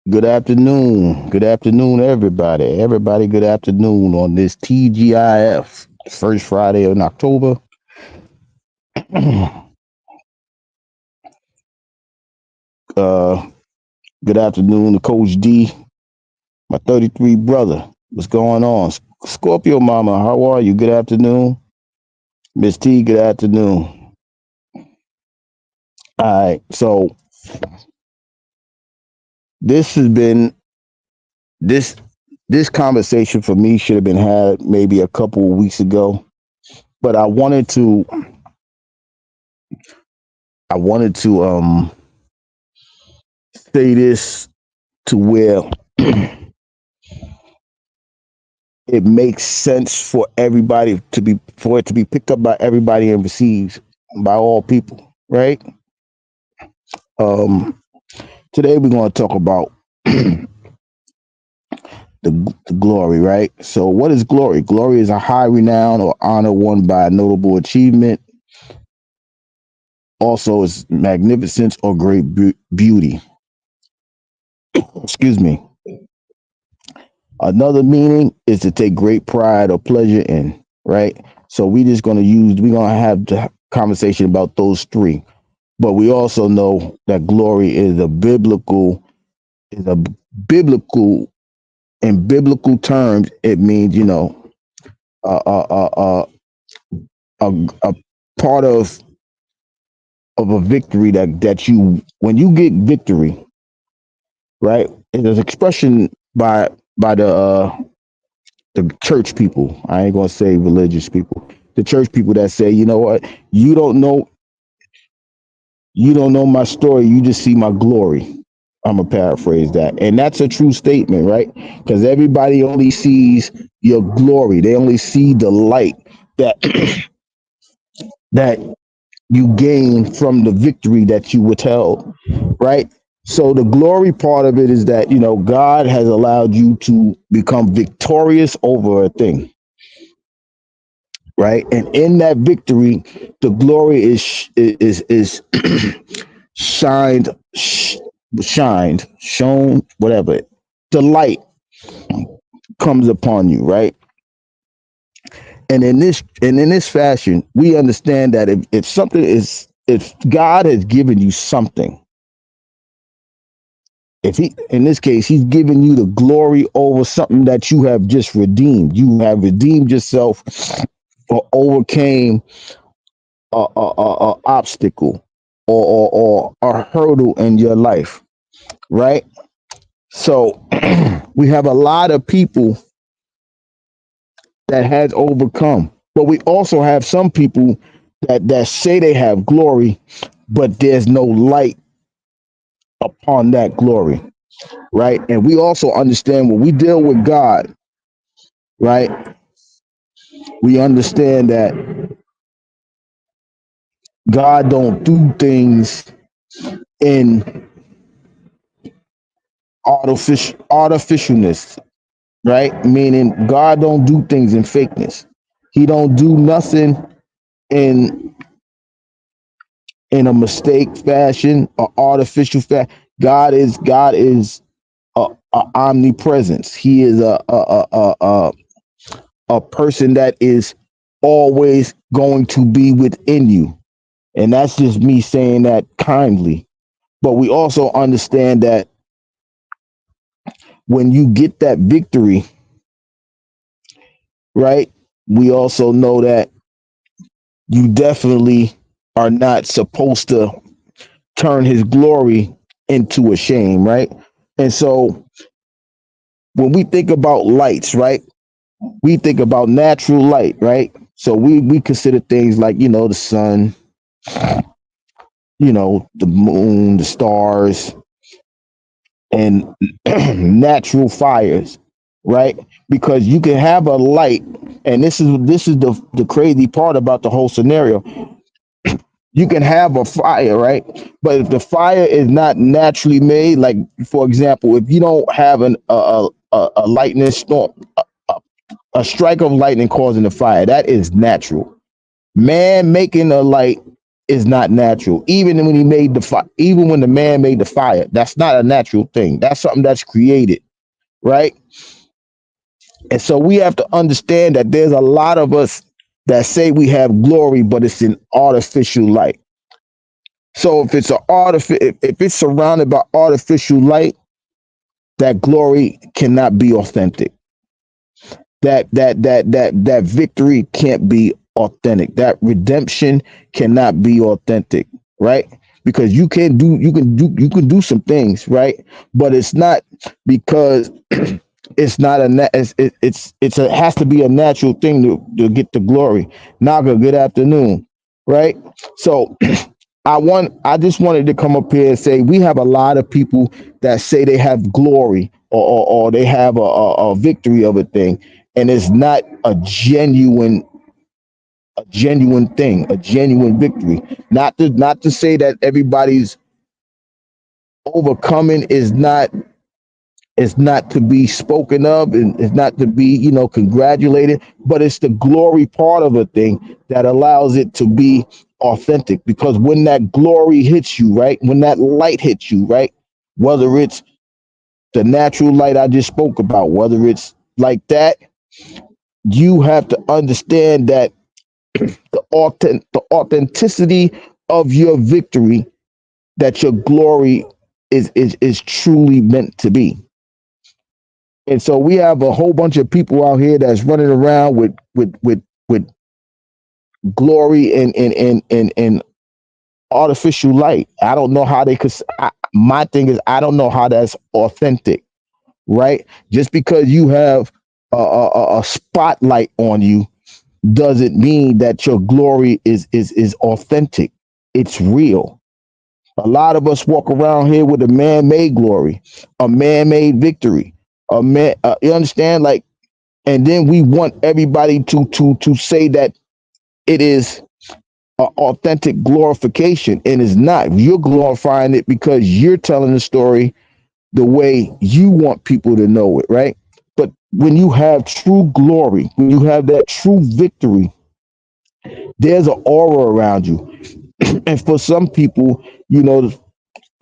Good afternoon. Good afternoon, everybody. Everybody, good afternoon on this TGIF, first Friday in October. uh, Good afternoon to Coach D, my 33 brother. What's going on? Scorpio Mama, how are you? Good afternoon. Miss T, good afternoon. All right, so this has been this this conversation for me should have been had maybe a couple of weeks ago, but I wanted to say this to where it makes sense for everybody to be for it to be picked up by everybody and received by all people, right? Um, Today we're going to talk about the glory, right? So, what is glory? Glory is a high renown or honor won by a notable achievement. Also, is magnificence or great beauty. Excuse me. Another meaning is to take great pride or pleasure in, right? So we're gonna have the conversation about those three. But we also know that glory is a biblical in biblical terms. It means uh, uh, uh, uh, a part of a victory that you when you get victory, right? There's an expression by the church people. I ain't gonna say religious people. The church people that say, you know what, you don't know you don't know my story. You just see my glory. I'm gonna paraphrase that, and that's a true statement, right? Because everybody only sees your glory. They only see the light that that you gain from the victory that you withheld, right? So the glory part of it is that God has allowed you to become victorious over a thing. right? And in that victory, the glory is shined, shined, shown, whatever. The light comes upon you, right? And in this fashion, we understand that if something is, if God has given you something, if he, in this case, he's giving you the glory over something that you have just redeemed. You have redeemed yourself or overcame a obstacle or a hurdle in your life, right? So we have a lot of people that has overcome, but we also have some people that say they have glory, but there's no light upon that glory, right? And we also understand when we deal with God, right? We understand that God don't do things in artificialness, right? Meaning God don't do things in fakeness. He don't do nothing in in a mistake fashion or artificial fashion. God is a omnipresence. He is a person that is always going to be within you. And that's just me saying that kindly. But we also understand that when you get that victory, right? We also know that you definitely are not supposed to turn his glory into a shame, right? And so when we think about lights, right? We think about natural light, right? So we consider things like, the sun, the moon, the stars, and natural fires, right? Because you can have a light, and this is the crazy part about the whole scenario. You can have a fire, right? But if the fire is not naturally made, like for example, if you don't have a lightning storm, a strike of lightning causing the fire, that is natural. Man making a light is not natural. Even when he made the fire, even when the man made the fire, that's not a natural thing. That's something that's created, right? And so we have to understand that there's a lot of us that say we have glory, but it's an artificial light. So if it's if it's surrounded by artificial light, that glory cannot be authentic. That victory can't be authentic. That redemption cannot be authentic, right? Because you can do some things, right? But it's not because it's not it has to be a natural thing to get the glory. Naga, good afternoon, right? So I just wanted to come up here and say we have a lot of people that say they have glory or they have a victory of a thing, and it's not a genuine thing, a genuine victory. Not to say that everybody's overcoming is not to be spoken of and it's not to be congratulated, but it's the glory part of a thing that allows it to be authentic. Because when that glory hits you, right, when that light hits you, right, whether it's the natural light I just spoke about, whether it's like that, you have to understand that the authenticity of your victory, that your glory is truly meant to be. And so we have a whole bunch of people out here that's running around with glory and artificial light. I don't know how they could. My thing is, I don't know how that's authentic, right? Just because you have a spotlight on you doesn't mean that your glory is authentic. It's real. A lot of us walk around here with a man-made glory, a man-made victory. A man, you understand? Like, and then we want everybody to say that it is an authentic glorification, and it's not. You're glorifying it because you're telling the story the way you want people to know it, right? But when you have true glory, when you have that true victory, There's an aura around you. And for some people, you know,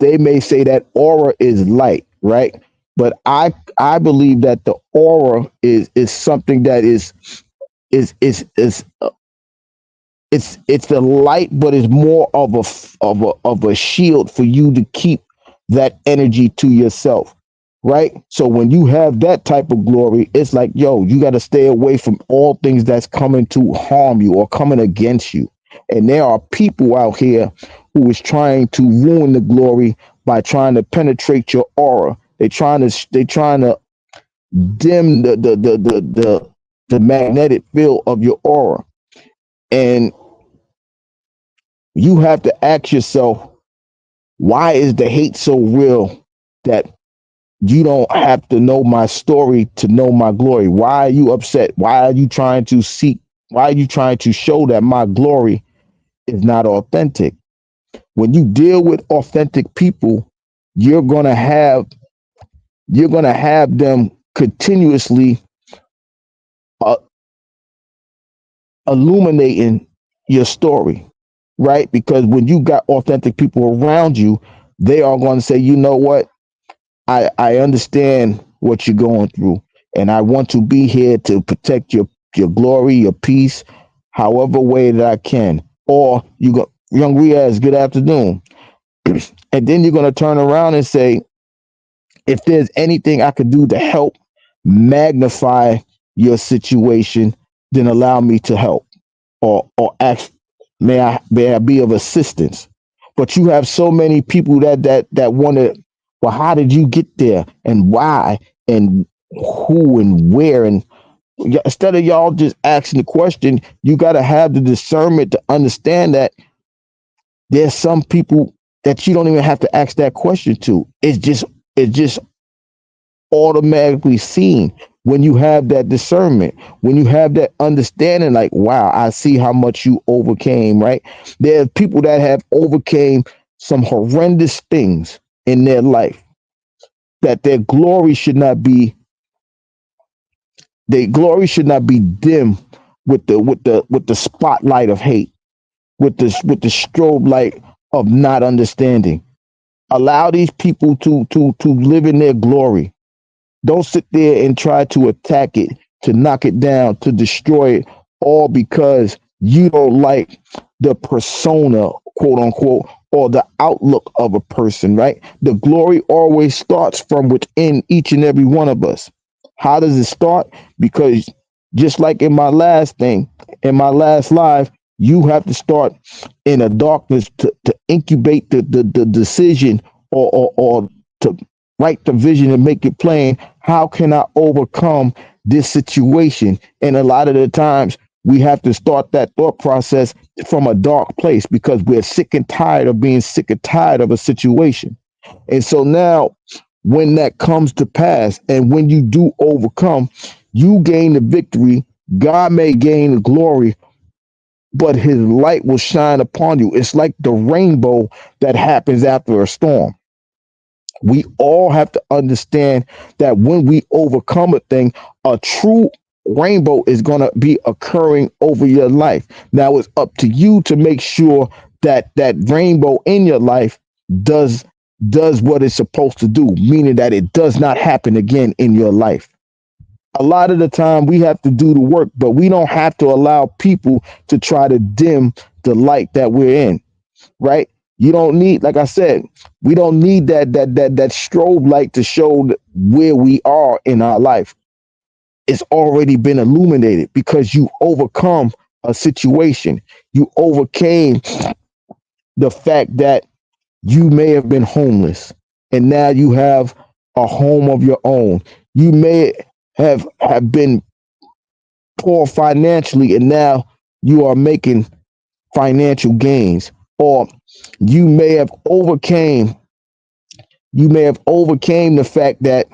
they may say that aura is light, right? But I believe that the aura is something that is it's the light, but it's more of a shield for you to keep that energy to yourself, right? So when you have that type of glory, it's like, yo, you got to stay away from all things that's coming to harm you or coming against you. And there are people out here who is trying to ruin the glory by trying to penetrate your aura. They trying to dim the magnetic field of your aura. And you have to ask yourself, why is the hate so real that you don't have to know my story to know my glory? Why are you upset? Why are you trying to seek? Why are you trying to show that my glory is not authentic? When you deal with authentic people, you're gonna have you're gonna have them continuously uh, illuminating your story, right? Because when you got authentic people around you, they are going to say, you know what, I understand what you're going through, and I want to be here to protect your glory, your peace, however way that I can. Or you go, young Riaz, good afternoon, and then you're going to turn around and say, if there's anything I could do to help magnify your situation, then allow me to help, or ask, may I be of assistance? But you have so many people that want to, well, how did you get there and why and who and where? And instead of y'all just asking the question, you got to have the discernment to understand that there's some people that you don't even have to ask that question to. It's just automatically seen when you have that discernment, when you have that understanding, like, wow, I see how much you overcame, right? There are people that have overcame some horrendous things in their life, that their glory should not be dim with the spotlight of hate, with the strobe light of not understanding. Allow these people to live in their glory. Don't sit there and try to attack it, to knock it down, to destroy it, all because you don't like the persona, quote unquote, or the outlook of a person, right? The glory always starts from within each and every one of us. How does it start? Because just like in my last life, you have to start in a darkness to incubate the decision, or to write the vision and make it plain. How can I overcome this situation? And a lot of the times we have to start that thought process from a dark place because we're sick and tired of being sick and tired of a situation. And so now, when that comes to pass and when you do overcome, you gain the victory. God may gain the glory, but his light will shine upon you. It's like the rainbow that happens after a storm. We all have to understand that when we overcome a thing, a true rainbow is going to be occurring over your life. Now it's up to you to make sure that that rainbow in your life does does what it's supposed to do, meaning that it does not happen again in your life. A lot of the time we have to do the work, but we don't have to allow people to try to dim the light that we're in, right? You don't need, like I said, we don't need that strobe light to show where we are in our life. It's already been illuminated because you overcome a situation. You overcame the fact that you may have been homeless and now you have a home of your own. You may have been poor financially and now you are making financial gains. Or you may have overcame you may have overcame the fact that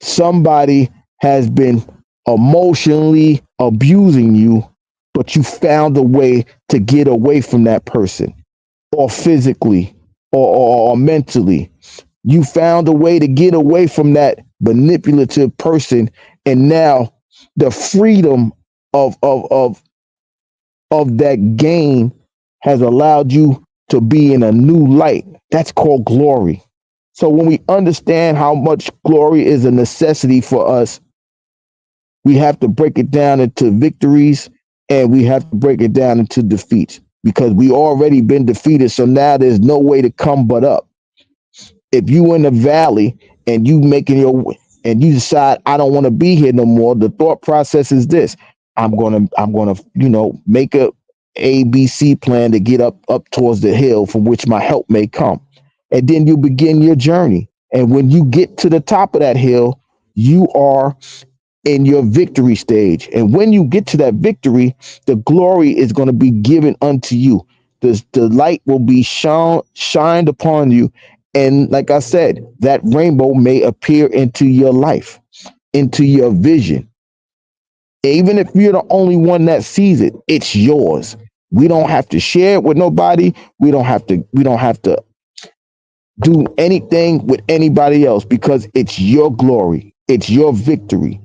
somebody has been emotionally abusing you, but you found a way to get away from that person, or physically, or mentally. You found a way to get away from that manipulative person, and now the freedom of of that gain has allowed you to be in a new light. That's called glory. So when we understand how much glory is a necessity for us, we have to break it down into victories and we have to break it down into defeats because we already been defeated. So now there's no way to come but up. If you in the valley and you making your and you decide I don't want to be here no more, the thought process is this: I'm gonna make a ABC plan to get up towards the hill from which my help may come, and then you begin your journey. And when you get to the top of that hill, you are in your victory stage. And when you get to that victory, the glory is going to be given unto you. The light will be shined upon you. And like I said, that rainbow may appear into your life, into your vision. Even if you're the only one that sees it, it's yours. We don't have to share it with nobody. We don't have to do anything with anybody else because it's your glory. It's your victory.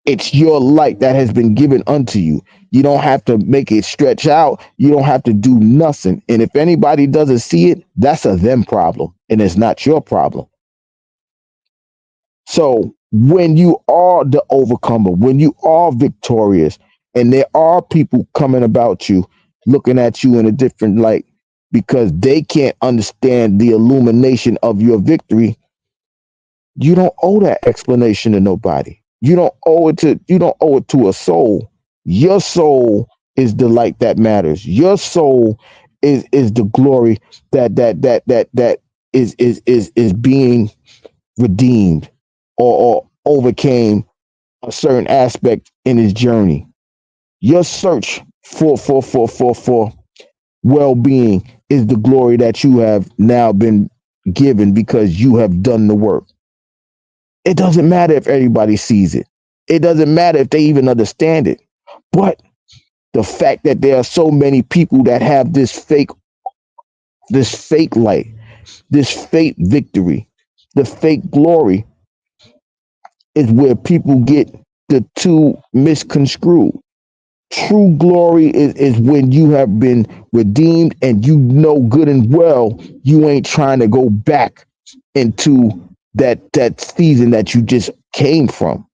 It's your light that has been given unto you. You don't have to make it stretch out. You don't have to do nothing. And if anybody doesn't see it, that's a them problem and it's not your problem. So when you are the overcomer, when you are victorious, and there are people coming about you, looking at you in a different light because they can't understand the illumination of your victory, you don't owe that explanation to nobody. You don't owe it to a soul. Your soul is the light that matters. Your soul is the glory that is being redeemed or overcame a certain aspect in his journey. Your search for well-being is the glory that you have now been given because you have done the work. It doesn't matter if everybody sees it. It doesn't matter if they even understand it. But the fact that there are so many people that have this fake light, this fake victory, the fake glory is where people get the two misconstrued. True glory is when you have been redeemed and you know good and well you ain't trying to go back into that season that you just came from.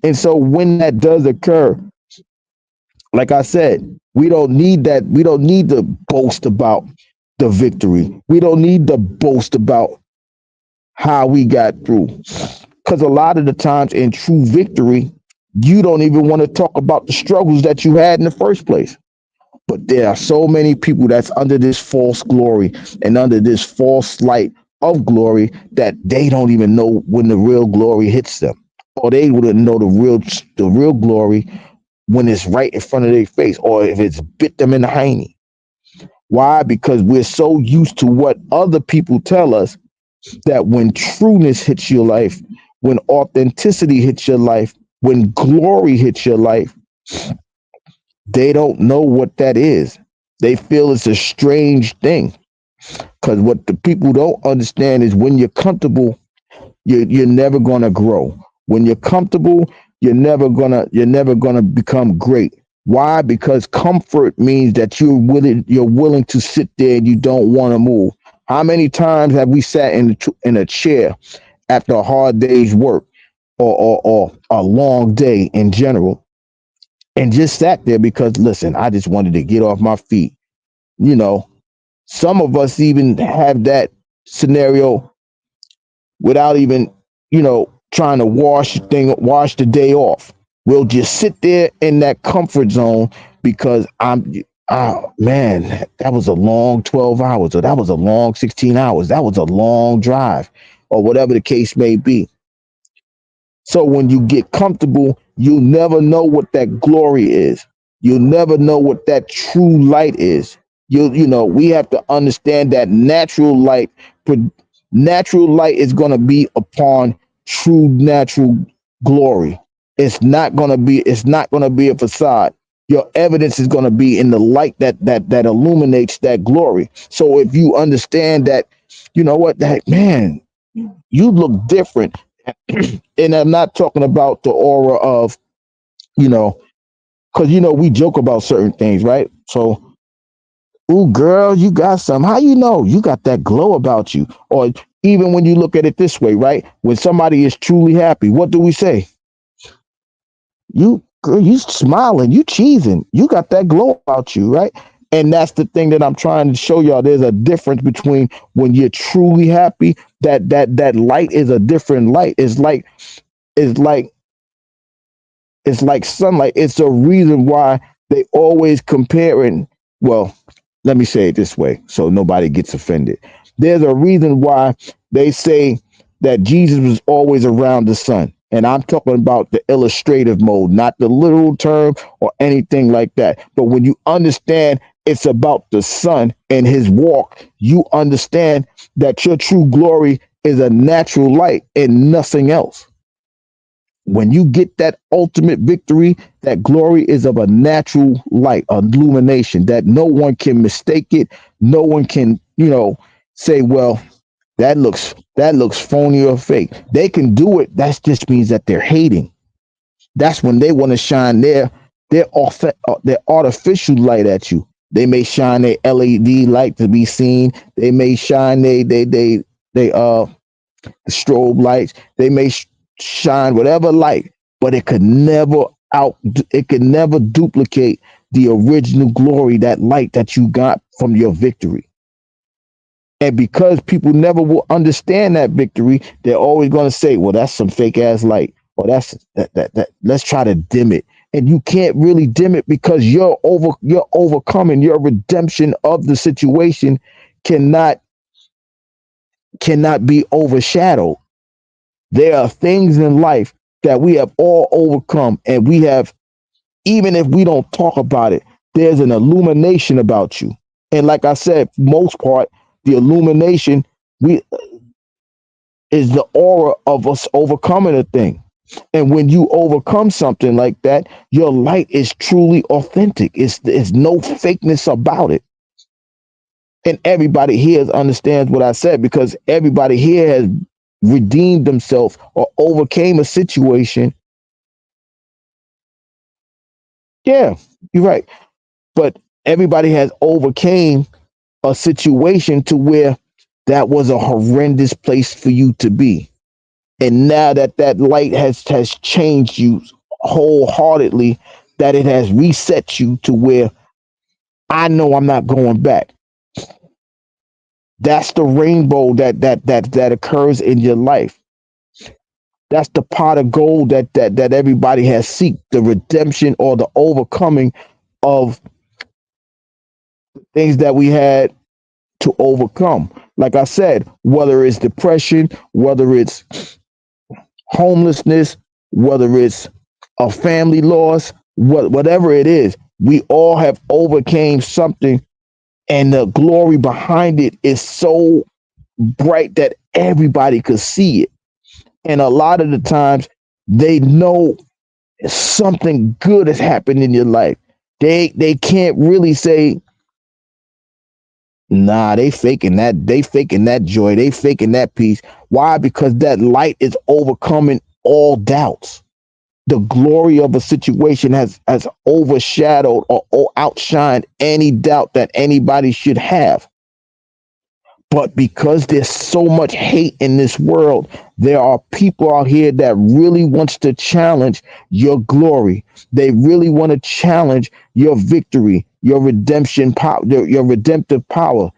And so when that does occur, like I said, we don't need that. We don't need to boast about the victory. We don't need to boast about how we got through. Because a lot of the times in true victory, you don't even want to talk about the struggles that you had in the first place. But there are so many people that's under this false glory and under this false light of glory that they don't even know when the real glory hits them. Or they wouldn't know the real glory when it's right in front of their face or if it's bit them in the hiney. Why? Because we're so used to what other people tell us that when trueness hits your life, when authenticity hits your life, when glory hits your life, they don't know what that is. They feel it's a strange thing because what the people don't understand is when you're comfortable, you're never gonna grow. When you're comfortable, you're never gonna become great. Why? Because comfort means that you're willing to sit there and you don't want to move. How many times have we sat in a chair after a hard day's work or a long day in general and just sat there because listen, I just wanted to get off my feet. You know, some of us even have that scenario without even, trying to wash the day off. We'll just sit there in that comfort zone because oh man, that was a long 12 hours, or that was a long 16 hours, that was a long drive, or whatever the case may be. So when you get comfortable, you'll never know what that glory is. You'll never know what that true light is. We have to understand that natural light is going to be upon true natural glory. It's not going to be a facade. Your evidence is going to be in the light that illuminates that glory. So if you understand that, you know what, that man, you look different. And I'm not talking about the aura of, you know, because we joke about certain things, right? So, ooh, girl, you got some. How you know? You got that glow about you. Or even when you look at it this way, right? When somebody is truly happy, what do we say? You, girl, you smiling, you cheesing, you got that glow about you, right? And that's the thing that I'm trying to show y'all. There's a difference between when you're truly happy. That light is a different light. It's like it's like sunlight. It's a reason why they always comparing. Well, let me say it this way so nobody gets offended. There's a reason why they say that Jesus was always around the sun. And I'm talking about the illustrative mode, not the literal term or anything like that. But when you understand it's about the sun and his walk, you understand that your true glory is a natural light and nothing else. When you get that ultimate victory, that glory is of a natural light, a illumination that no one can mistake it. No one can, say, well, that looks phony or fake. They can do it. That just means that they're hating. That's when they want to shine their artificial light at you. They may shine their LED light to be seen. They may shine they strobe lights. They may shine whatever light, but it could never duplicate the original glory, that light that you got from your victory. And because people never will understand that victory, they're always going to say, well, that's some fake ass light. Or that let's try to dim it. And you can't really dim it because you're overcoming. Your redemption of the situation cannot cannot be overshadowed. There are things in life that we have all overcome, and we have, even if we don't talk about it, there's an illumination about you. And like I said, most part, the illumination we is the aura of us overcoming a thing. And when you overcome something like that, your light is truly authentic. It's no fakeness about it. And everybody here understands what I said because everybody here has redeemed themselves or overcame a situation. Yeah, you're right. But everybody has overcame a situation to where that was a horrendous place for you to be. And now that that light has changed you wholeheartedly, that it has reset you to where I know I'm not going back. That's the rainbow that occurs in your life. That's the pot of gold that everybody has seek, the redemption or the overcoming of things that we had to overcome. Like I said, whether it's depression, whether it's homelessness, whether it's a family loss, whatever it is, we all have overcame something, and the glory behind it is so bright that everybody could see it. And a lot of the times, they know something good has happened in your life. They can't really say, nah, they faking that joy, they faking that peace. Why? Because that light is overcoming all doubts. The glory of a situation has overshadowed or outshined any doubt that anybody should have. But because there's so much hate in this world, there are people out here that really wants to challenge your glory. They really want to challenge your victory, your redemption power, your redemptive power.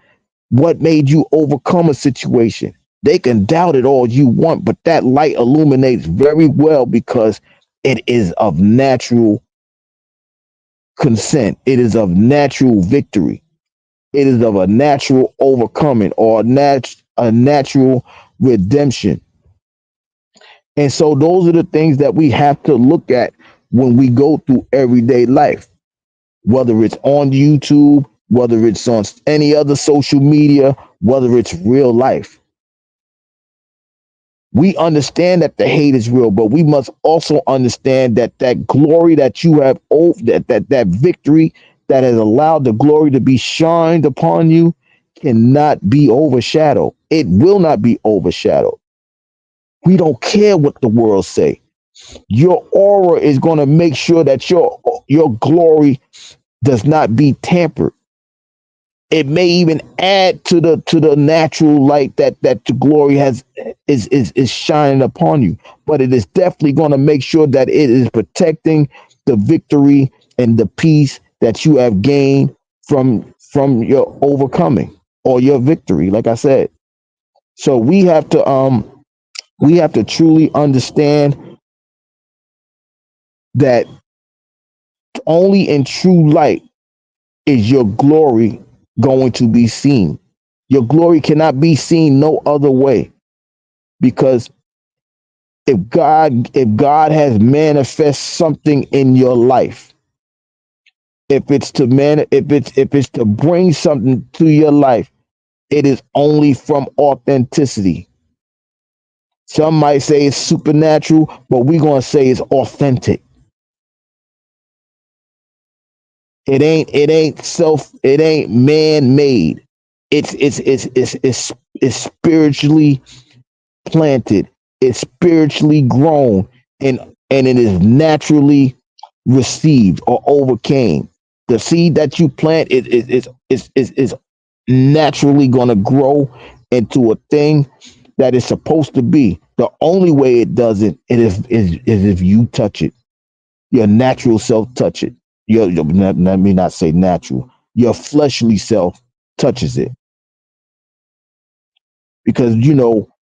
What made you overcome a situation? They can doubt it all you want, but that light illuminates very well because it is of natural consent. It is of natural victory. It is of a natural overcoming or a natural redemption. And so those are the things that we have to look at when we go through everyday life, whether it's on YouTube, whether it's on any other social media, whether it's real life. We understand that the hate is real, but we must also understand that that glory that you have, that victory that has allowed the glory to be shined upon you cannot be overshadowed. It will not be overshadowed. We don't care what the world say. Your aura is going to make sure that your glory does not be tampered. It may even add to the natural light that the glory has is shining upon you. But it is definitely going to make sure that it is protecting the victory and the peace that you have gained from your overcoming or your victory, like I said. So we have to truly understand that only in true light is your glory going to be seen. Your glory cannot be seen no other way, because if God has manifest something in your life, if it's to bring something to your life, it is only from authenticity. Some might say it's supernatural, but we're gonna say it's authentic. It ain't man made. It's spiritually planted, it's spiritually grown, and it is naturally received or overcame. The seed that you plant is naturally going to grow into a thing that is supposed to be. The only way it doesn't is if you touch it. Your natural self touch it. Let me not say natural. Your fleshly self touches it, because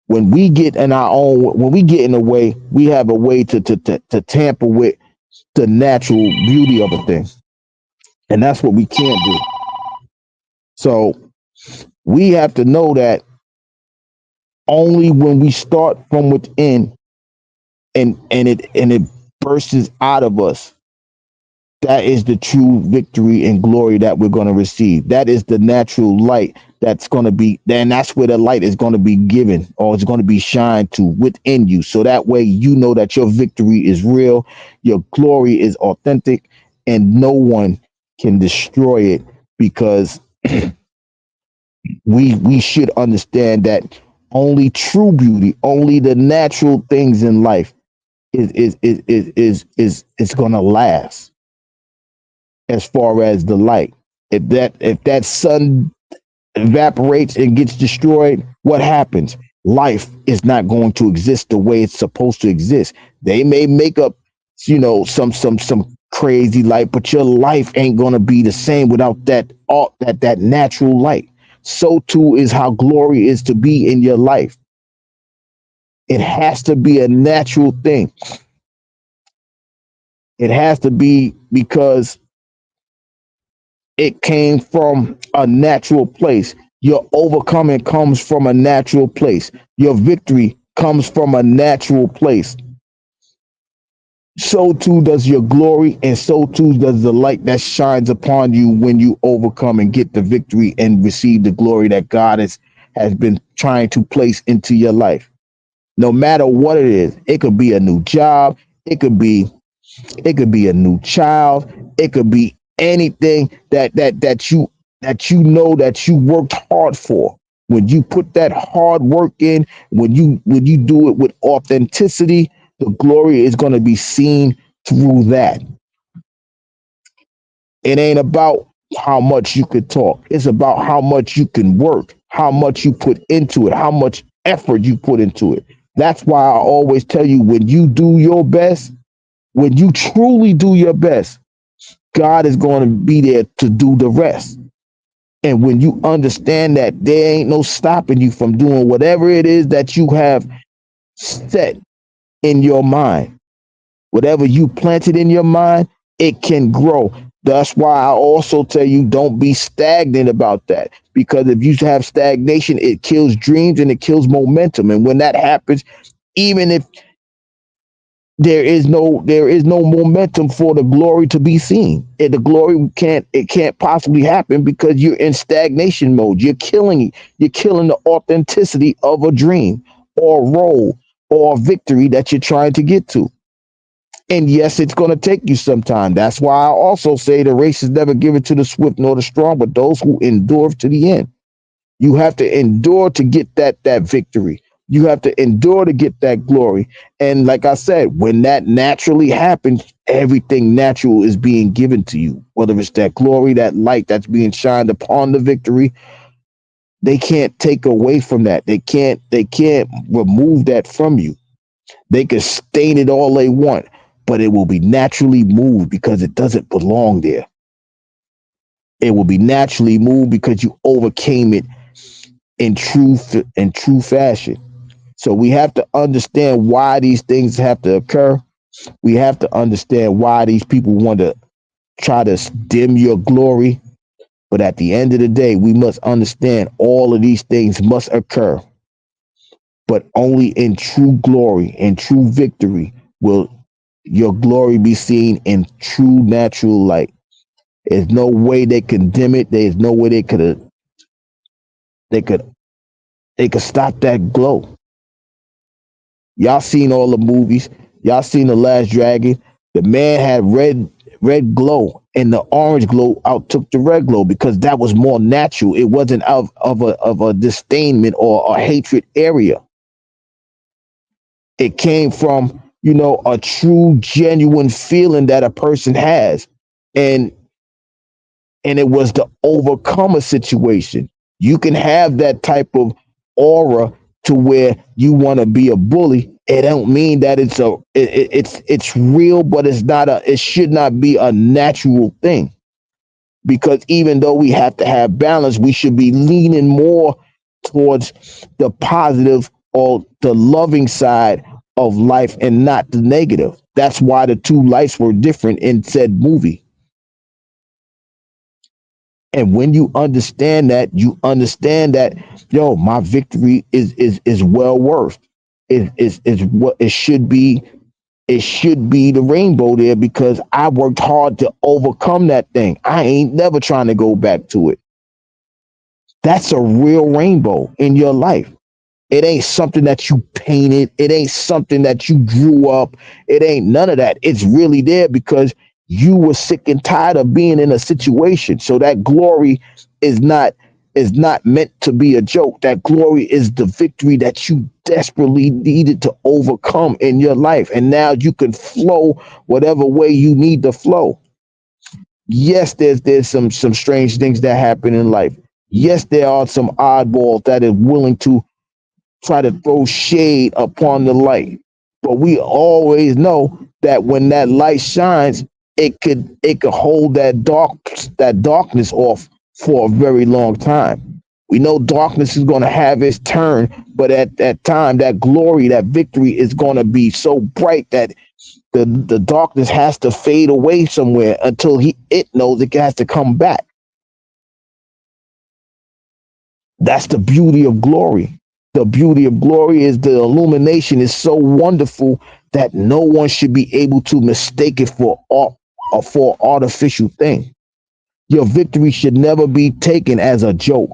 when we get in our own, when we get in the way, we have a way to tamper with the natural beauty of a thing, and that's what we can't do. So we have to know that only when we start from within, and it bursts out of us, that is the true victory and glory that we're going to receive. That is the natural light that's going to be, and that's where the light is going to be given, or it's going to be shined to within you. So that way you know that your victory is real, your glory is authentic, and no one can destroy it, because we should understand that only true beauty, only the natural things in life is going to last. As far as the light, if that sun evaporates and gets destroyed, what happens? Life is not going to exist the way it's supposed to exist. They may make up, some crazy light, but your life ain't gonna be the same without that natural light. So too is how glory is to be in your life. It has to be a natural thing. It has to be, because it came from a natural place. Your overcoming comes from a natural place. Your victory comes from a natural place. So too does your glory, and so too does the light that shines upon you when you overcome and get the victory and receive the glory that God has been trying to place into your life. No matter what it is, it could be a new job, it could be a new child, it could be anything that you know that you worked hard for. When you put that hard work in, when you do it with authenticity, the glory is going to be seen through that. It ain't about how much you could talk. It's about how much you can work, how much you put into it, how much effort you put into it. That's why I always tell you, when you do your best, when you truly do your best, God is going to be there to do the rest. And when you understand that there ain't no stopping you from doing whatever it is that you have set in your mind, whatever you planted in your mind, it can grow. That's why I also tell you, don't be stagnant about that. Because if you have stagnation, it kills dreams and it kills momentum. And when that happens, even if there is no momentum for the glory to be seen. And the glory can't possibly happen, because you're in stagnation mode. You're killing the authenticity of a dream or role or victory that you're trying to get to. And yes, it's going to take you some time. That's why I also say the race is never given to the swift nor the strong, but those who endure to the end. You have to endure to get that victory. You have to endure to get that glory. And like I said, when that naturally happens, everything natural is being given to you. Whether it's that glory, that light that's being shined upon the victory, they can't take away from that. They can't remove that from you. They can stain it all they want, but it will be naturally moved because it doesn't belong there. It will be naturally moved because you overcame it in true fashion. So we have to understand why these things have to occur. We have to understand why these people want to try to dim your glory. But at the end of the day, we must understand all of these things must occur, but only in true glory and true victory will your glory be seen in true natural light. There's no way they can dim it. There's no way they could they could stop that glow. Y'all seen all the movies. Y'all seen The Last Dragon. The man had red glow and the orange glow outtook the red glow because that was more natural. It wasn't of a disdainment or a hatred area. It came from, a true, genuine feeling that a person has. And it was the overcomer situation. You can have that type of aura to where you want to be a bully. It don't mean that it's real, but it should not be a natural thing. Because even though we have to have balance, we should be leaning more towards the positive or the loving side of life and not the negative. That's why the two lights were different in said movie. And when you understand that, yo, my victory is well worth. Is what it should be. It should be the rainbow there because I worked hard to overcome that thing. I ain't never trying to go back to it. That's a real rainbow in your life. It ain't something that you painted. It ain't something that you drew up. It ain't none of that. It's really there because you were sick and tired of being in a situation. So that glory is not meant to be a joke. That glory is the victory that you desperately needed to overcome in your life. And now you can flow whatever way you need to flow. Yes, there's some strange things that happen in life. Yes, there are some oddballs that are willing to try to throw shade upon the light. But we always know that when that light shines, it could hold that darkness off for a very long time. We know darkness is going to have its turn, but at that time, that glory, that victory is going to be so bright that the darkness has to fade away somewhere until it knows it has to come back. That's the beauty of glory. The beauty of glory is the illumination is so wonderful that no one should be able to mistake it for art or for artificial thing. Your victory should never be taken as a joke.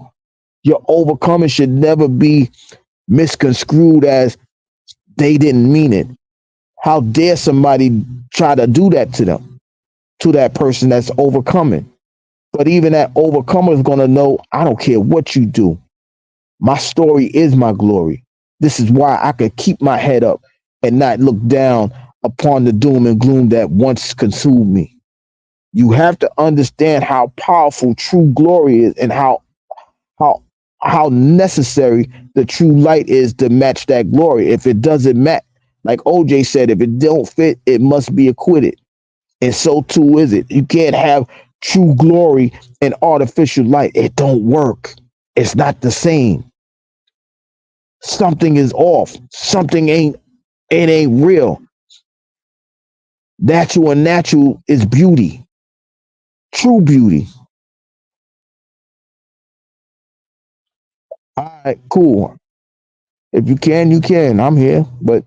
Your overcoming should never be misconstrued as they didn't mean it. How dare somebody try to do that to them, to that person that's overcoming? But even that overcomer is going to know I don't care what you do. My story is my glory. This is why I could keep my head up and not look down upon the doom and gloom that once consumed me. You have to understand how powerful true glory is and how how necessary the true light is to match that glory. If it doesn't match, like OJ said, if it don't fit, it must be acquitted. And so too is it. You can't have true glory and artificial light. It don't work. It's not the same. Something is off. Something ain't real. Natural and natural is beauty. True beauty. All right, cool. If you can, you can. I'm here. But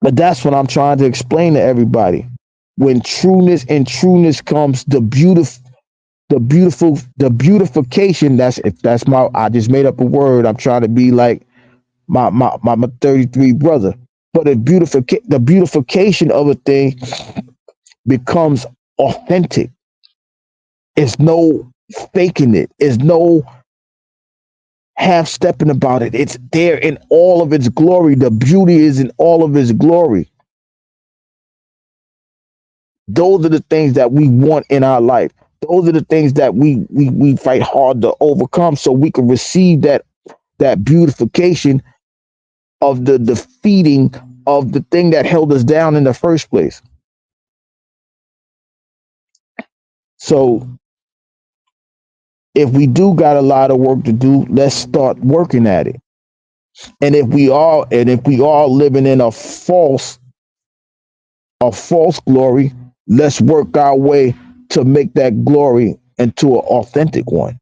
that's what I'm trying to explain to everybody. When trueness comes, the beautification. That's if that's my. I just made up a word. I'm trying to be like my 33 brother. But the beautification of a thing becomes authentic. It's no faking it. It's no half stepping about it. It's there in all of its glory. The beauty is in all of its glory. Those are the things that we want in our life. Those are the things that we fight hard to overcome so we can receive that beautification of the defeating of the thing that held us down in the first place. So if we do got a lot of work to do, let's start working at it. And if we are living in a false glory, let's work our way to make that glory into an authentic one.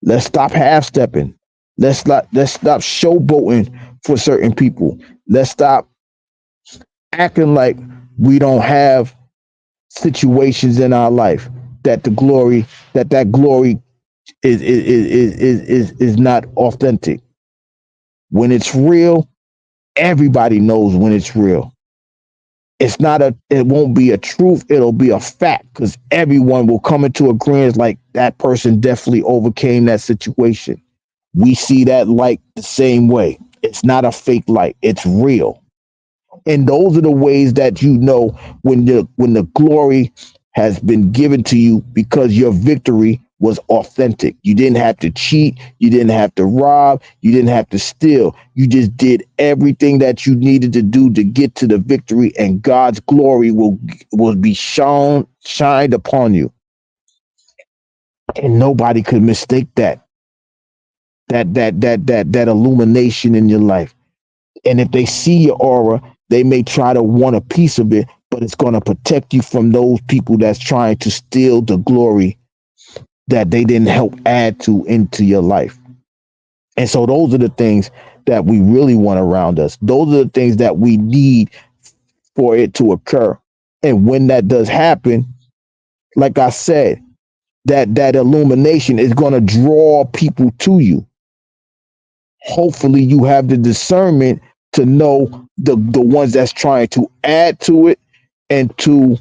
Let's stop half stepping. Let's stop showboating for certain people. Let's stop acting like we don't have situations in our life that glory is not authentic. When it's real, everybody knows when it's real. It won't be a truth, it'll be a fact because everyone will come into agreement like that person definitely overcame that situation. We see that light the same way. It's not a fake light, it's real. And those are the ways that you know when the glory has been given to you because your victory was authentic. You didn't have to cheat, you didn't have to rob, you didn't have to steal. You just did everything that you needed to do to get to the victory, and God's glory will be shined upon you. And nobody could mistake that illumination in your life. And if they see your aura, they may try to want a piece of it, but it's going to protect you from those people that's trying to steal the glory that they didn't help add to into your life. And so those are the things that we really want around us. Those are the things that we need for it to occur. And when that does happen, like I said, that illumination is going to draw people to you. Hopefully you have the discernment to know the ones that's trying to add to it and to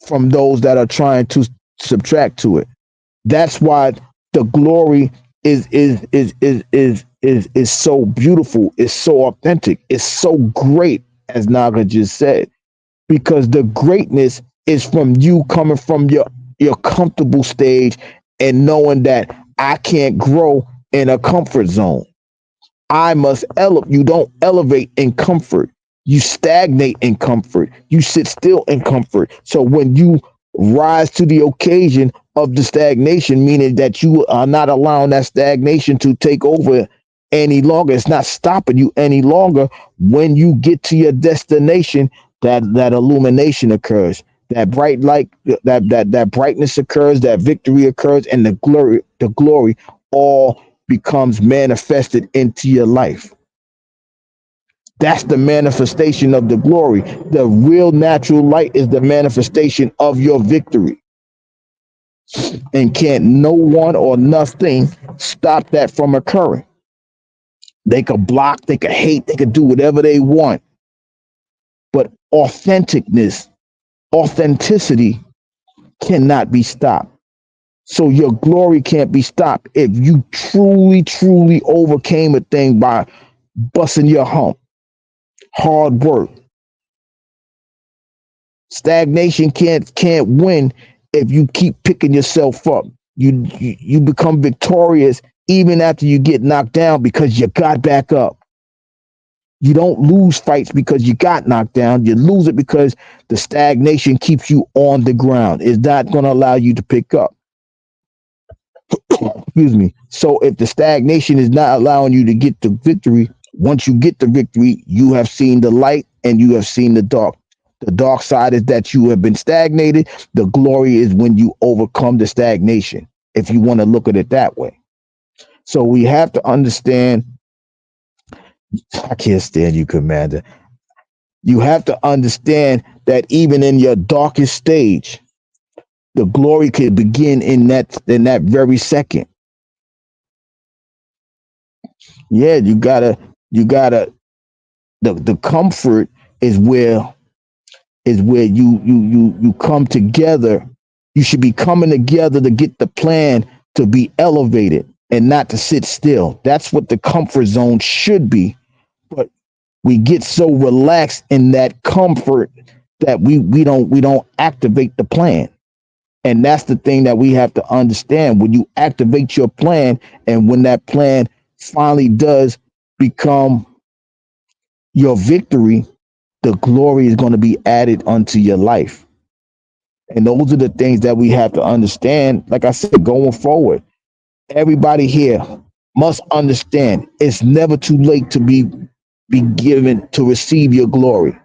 from those that are trying to subtract to it. That's why the glory is so beautiful, it's so authentic, it's so great, as Naga just said, because the greatness is from you coming from your comfortable stage and knowing that I can't grow in a comfort zone. I must elevate. You don't elevate in comfort. You stagnate in comfort. You sit still in comfort. So when you rise to the occasion of the stagnation, meaning that you are not allowing that stagnation to take over any longer, it's not stopping you any longer. When you get to your destination, that illumination occurs. That bright light, that brightness occurs, that victory occurs, and the glory all becomes manifested into your life. That's the manifestation of the glory. The real natural light is the manifestation of your victory. And can't no one or nothing stop that from occurring. They could block, they could hate, they could do whatever they want. But authenticity cannot be stopped. So your glory can't be stopped if you truly, truly overcame a thing by busting your hump, hard work. Stagnation can't win if you keep picking yourself up. You become victorious even after you get knocked down because you got back up. You don't lose fights because you got knocked down. You lose it because the stagnation keeps you on the ground. It's not going to allow you to pick up. Excuse me. So if the stagnation is not allowing you to get the victory, once you get the victory, you have seen the light and you have seen the dark. The dark side is that you have been stagnated. The glory is when you overcome the stagnation, if you want to look at it that way. So we have to understand. I can't stand you, Commander. You have to understand that even in your darkest stage, the glory could begin in that very second. Yeah, you gotta the comfort is where you come together. You should be coming together to get the plan to be elevated. and not to sit still. That's what the comfort zone should be. But we get so relaxed in that comfort that we don't activate the plan. And that's the thing that we have to understand. When you activate your plan, and when that plan finally does become your victory, the glory is going to be added unto your life. And those are the things that we have to understand. Like I said, going forward, everybody here must understand it's never too late to be given to receive your glory.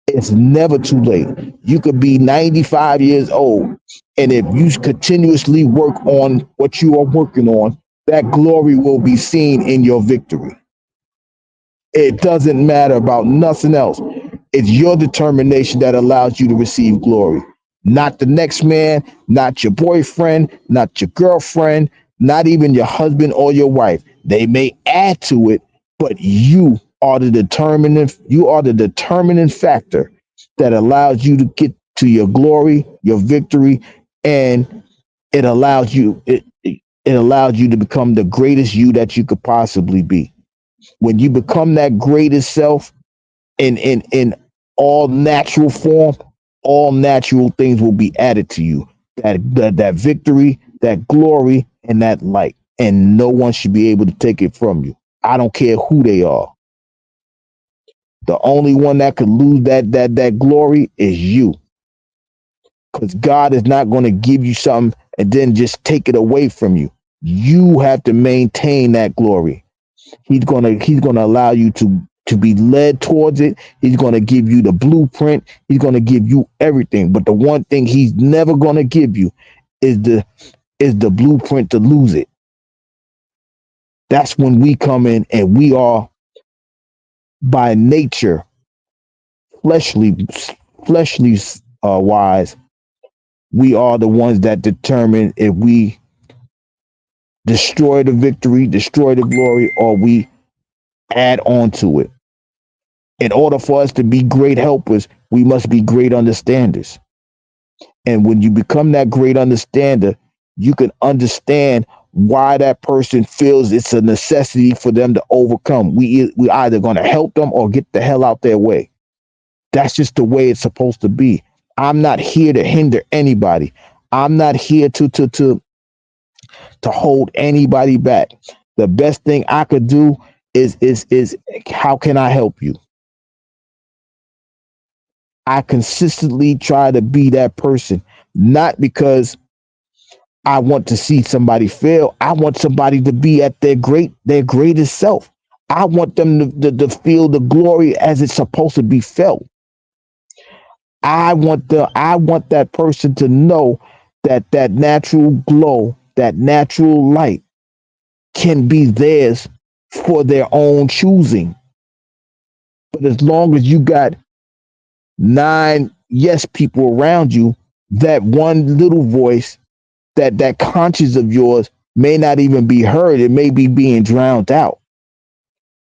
It's never too late. You could be 95 years old, and if you continuously work on what you are working on, that glory will be seen in your victory. It doesn't matter about nothing else. It's your determination that allows you to receive glory. Not the next man, not your boyfriend, not your girlfriend, not even your husband or your wife. They may add to it, but you are the determining factor that allows you to get to your glory, your victory, and it allows you to become the greatest you that you could possibly be. When you become that greatest self in all natural form, all natural things will be added to you. That victory, that glory, and that light. And no one should be able to take it from you. I don't care who they are. The only one that could lose that glory is you. Because God is not going to give you something and then just take it away from you. You have to maintain that glory. He's gonna allow you to be led towards it. He's gonna give you the blueprint. He's gonna give you everything. But the one thing he's never gonna give you is the blueprint to lose it. That's when we come in, and we are by nature fleshly fleshly wise. We are the ones that determine if we destroy the victory, destroy the glory, or we add on to it. In order for us to be great helpers, we must be great understanders. And when you become that great understander, you can understand why that person feels it's a necessity for them to overcome. We either going to help them or get the hell out their way. That's just the way it's supposed to be. I'm not here to hinder anybody. I'm not here to hold anybody back. The best thing I could do is how can I help you? I consistently try to be that person, not because I want to see somebody fail. I want somebody to be at their greatest self. I want them to feel the glory as it's supposed to be felt. I want that person to know that that natural glow, that natural light can be theirs for their own choosing. But as long as you got nine yes people around you, that one little voice, that conscience of yours may not even be heard. It may be being drowned out.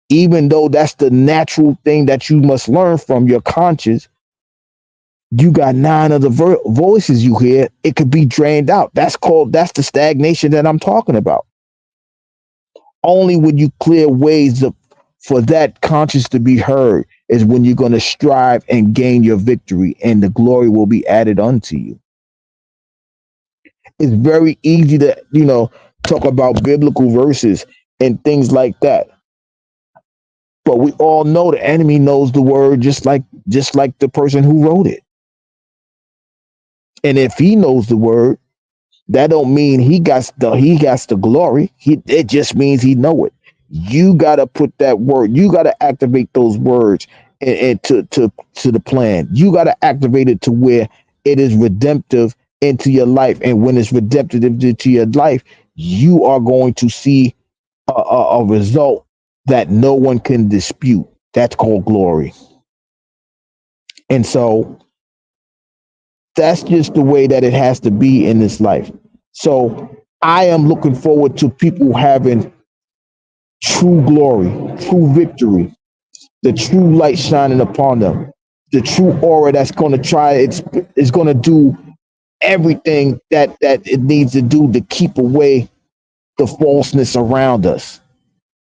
Even though that's the natural thing that you must learn from your conscience, you got nine other voices you hear. It could be drained out. That's the stagnation that I'm talking about. Only when you clear ways for that conscience to be heard is when you're going to strive and gain your victory, and the glory will be added unto you. It's very easy to talk about biblical verses and things like that, but we all know the enemy knows the word just like the person who wrote it. And if he knows the word, that don't mean he got the glory. It just means he know it. You gotta put that word. You gotta activate those words and to the plan. You gotta activate it to where it is redemptive into your life. And when it's redemptive into your life, you are going to see a result that no one can dispute. That's called glory. And so that's just the way that it has to be in this life. So I am looking forward to people having true glory, true victory, the true light shining upon them, the true aura that's going to it's going to do everything that it needs to do to keep away the falseness around us.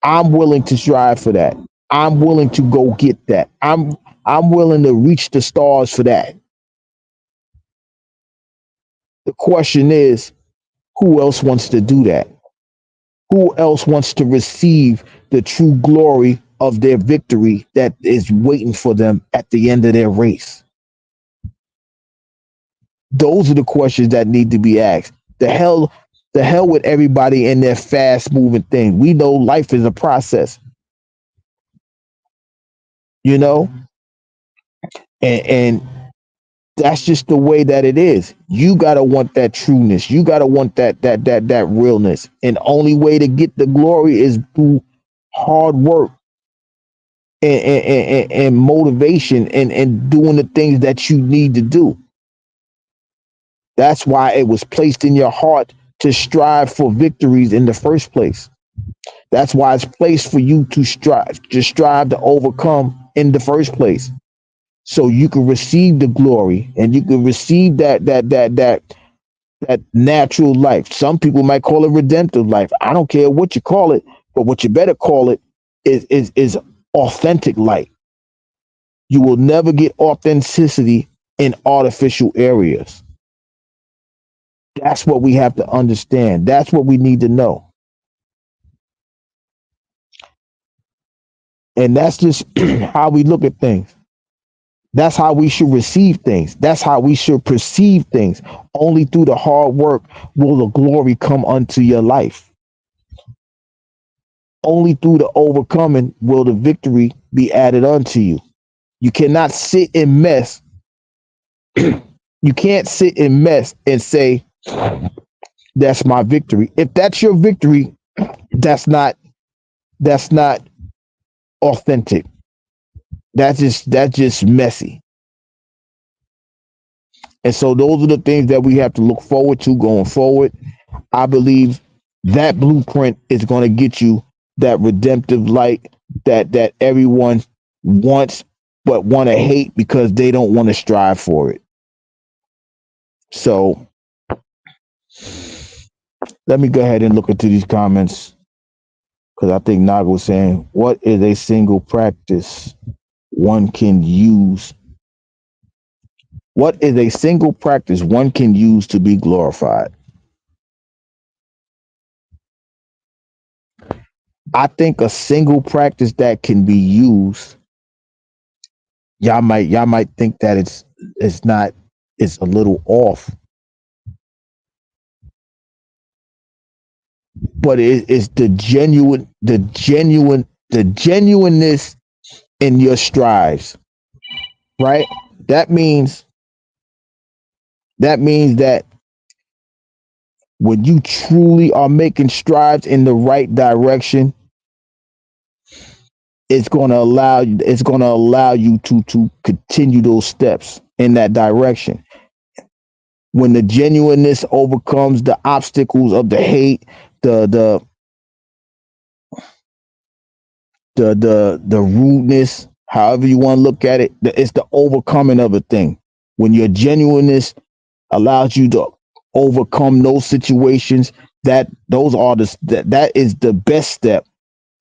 I'm willing to strive for that. I'm willing to go get that. I'm willing to reach the stars for that. The question is, who else wants to do that? Who else wants to receive the true glory of their victory that is waiting for them at the end of their race? Those are the questions that need to be asked. The hell with everybody and their fast moving thing. We know life is a process, you know, and that's just the way that it is. You gotta want that trueness. You gotta want that realness. And only way to get the glory is through hard work and motivation and doing the things that you need to do. That's why it was placed in your heart to strive for victories in the first place. That's why it's placed for you to strive to overcome in the first place. So you can receive the glory and you can receive that natural life. Some people might call it redemptive life. I don't care what you call it, but what you better call it is authentic life. You will never get authenticity in artificial areas. That's what we have to understand. That's what we need to know. And that's just how we look at things. That's how we should receive things. That's how we should perceive things. Only through the hard work will the glory come unto your life. Only through the overcoming will the victory be added unto you. You cannot sit in mess. You can't sit in mess and say, that's my victory. If that's your victory, that's not authentic. That's just messy. And so those are the things that we have to look forward to going forward. I believe that blueprint is going to get you that redemptive light that everyone wants but want to hate because they don't want to strive for it. So let me go ahead and look into these comments because I think Naga was saying, what is a single practice one can use? What is a single practice one can use to be glorified? I think a single practice that can be used, y'all might think that it's not, it's a little off, but it's the genuineness in your strives, right? That means that when you truly are making strides in the right direction, it's going to allow you to continue those steps in that direction. When the genuineness overcomes the obstacles of the hate, the the the rudeness, however you want to look at it, it's the overcoming of a thing. When your genuineness allows you to overcome those situations, that is the best step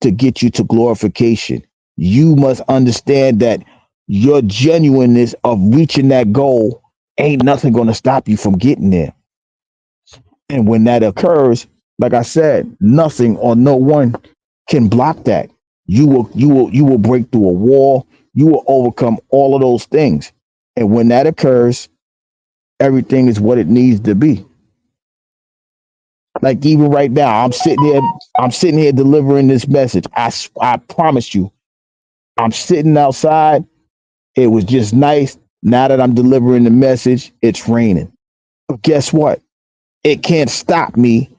to get you to glorification. You must understand that your genuineness of reaching that goal ain't nothing going to stop you from getting there. And when that occurs, like I said, nothing or no one can block that. You will break through a wall. You will overcome all of those things. And when that occurs, everything is what it needs to be. Like even right now, I'm sitting here delivering this message. I promise you, I'm sitting outside. It was just nice. Now that I'm delivering the message, it's raining. But guess what? It can't stop me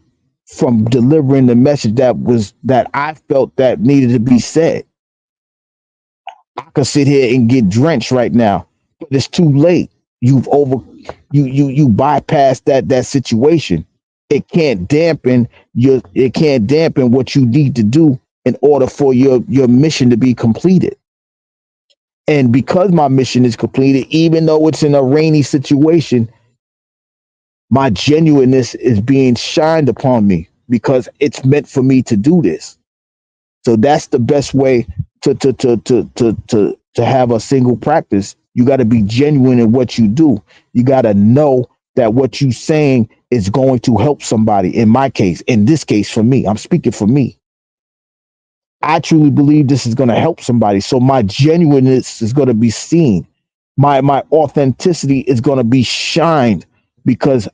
from delivering the message that I felt that needed to be said. I could sit here and get drenched right now, but it's too late. You've over you bypassed that situation. It can't dampen what you need to do in order for your mission to be completed. And because my mission is completed, even though it's in a rainy situation, my genuineness is being shined upon me. because it's meant for me to do this. So that's the best way to have a single practice. You got to be genuine in what you do. You got to know that what you saying is going to help somebody. In my case, in this case, for me, I'm speaking for me. I truly believe this is going to help somebody. So my genuineness is going to be seen. My authenticity is going to be shined because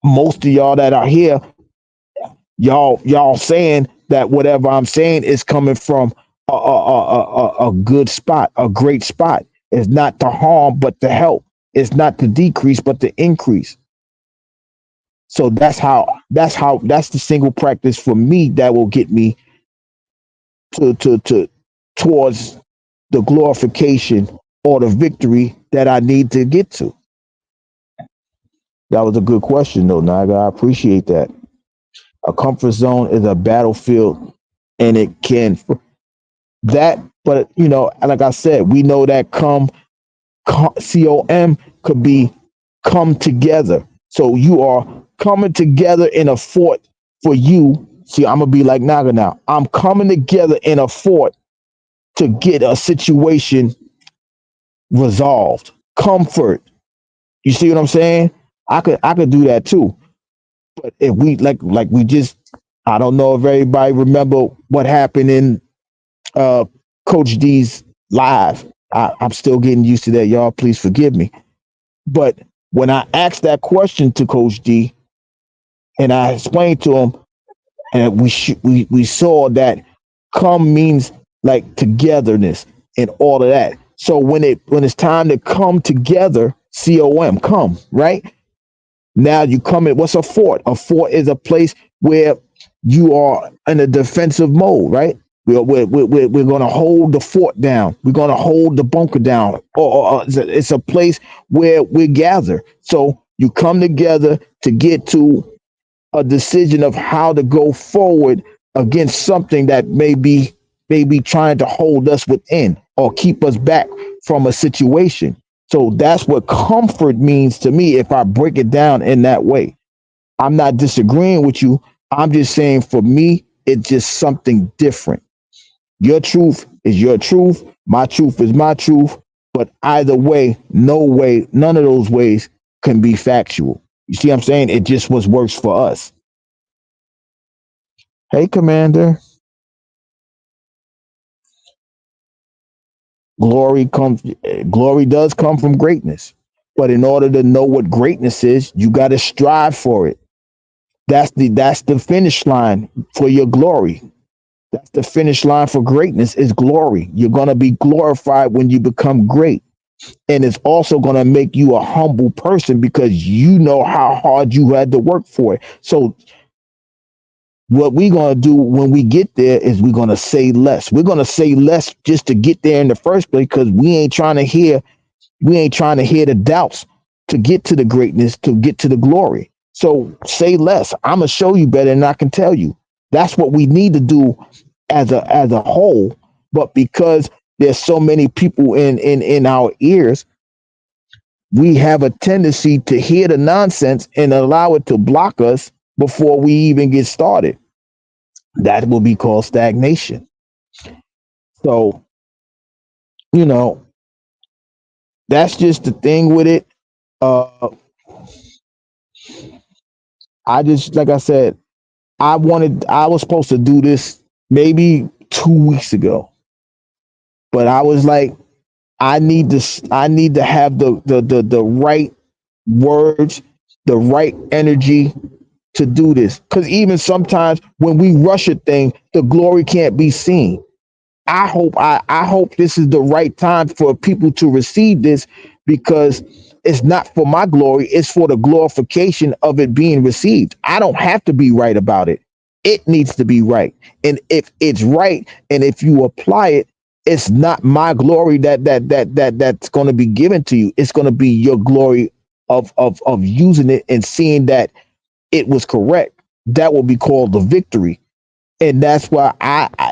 most of y'all that are here, y'all saying that whatever I'm saying is coming from a good spot, a great spot. It's not to harm, but to help. It's not to decrease, but to increase. So that's the single practice for me that will get me to towards the glorification or the victory that I need to get to. That was a good question though, Naga. I appreciate that. A comfort zone is a battlefield and it can that, but like I said, we know that com could be come together. So you are coming together in a fort for you. See, I'm gonna be like Naga now. I'm coming together in a fort to get a situation resolved. Comfort. You see what I'm saying? I could do that too. But if we like we just I don't know if everybody remember what happened in uh Coach D's live. I'm still getting used to that, y'all. Please forgive me. But when I asked that question to Coach D and I explained to him, and we saw that come means like togetherness and all of that. So when it's time to come together, come, right? Now you come in. What's a fort? A fort is a place where you are in a defensive mode, right? We're going to hold the fort down. We're going to hold the bunker down. Or it's a place where we gather. So you come together to get to a decision of how to go forward against something that may be trying to hold us within or keep us back from a situation. So that's what comfort means to me if I break it down in that way. I'm not disagreeing with you. I'm just saying for me, it's just something different. Your truth is your truth. My truth is my truth. But either way, no way, none of those ways can be factual. You see what I'm saying? It just was works for us. Hey, Commander, glory does come from greatness. But in order to know what greatness is, you got to strive for it. That's the finish line for your glory. That's the finish line for greatness is glory. You're going to be glorified when you become great. And it's also going to make you a humble person because you know how hard you had to work for it. So what we're going to do when we get there is we're going to say less. We're going to say less just to get there in the first place because we ain't trying to hear the doubts to get to the greatness, to get to the glory. So say less. I'm gonna show you better than I can tell you. That's what we need to do as a whole. But because there's so many people in our ears, we have a tendency to hear the nonsense and allow it to block us before we even get started. That will be called stagnation. So, you know, that's just the thing with it. Uh, I just, like I said, I was supposed to do this maybe 2 weeks ago, but I was like, I need to have the right words, the right energy to do this. Because even sometimes when we rush a thing, the glory can't be seen. I hope this is the right time for people to receive this because it's not for my glory, it's for the glorification of it being received. I don't have to be right about it. It needs to be right. And if it's right and if you apply it, it's not my glory that's going to be given to you. It's going to be your glory of using it and seeing that it was correct. That will be called the victory, and that's why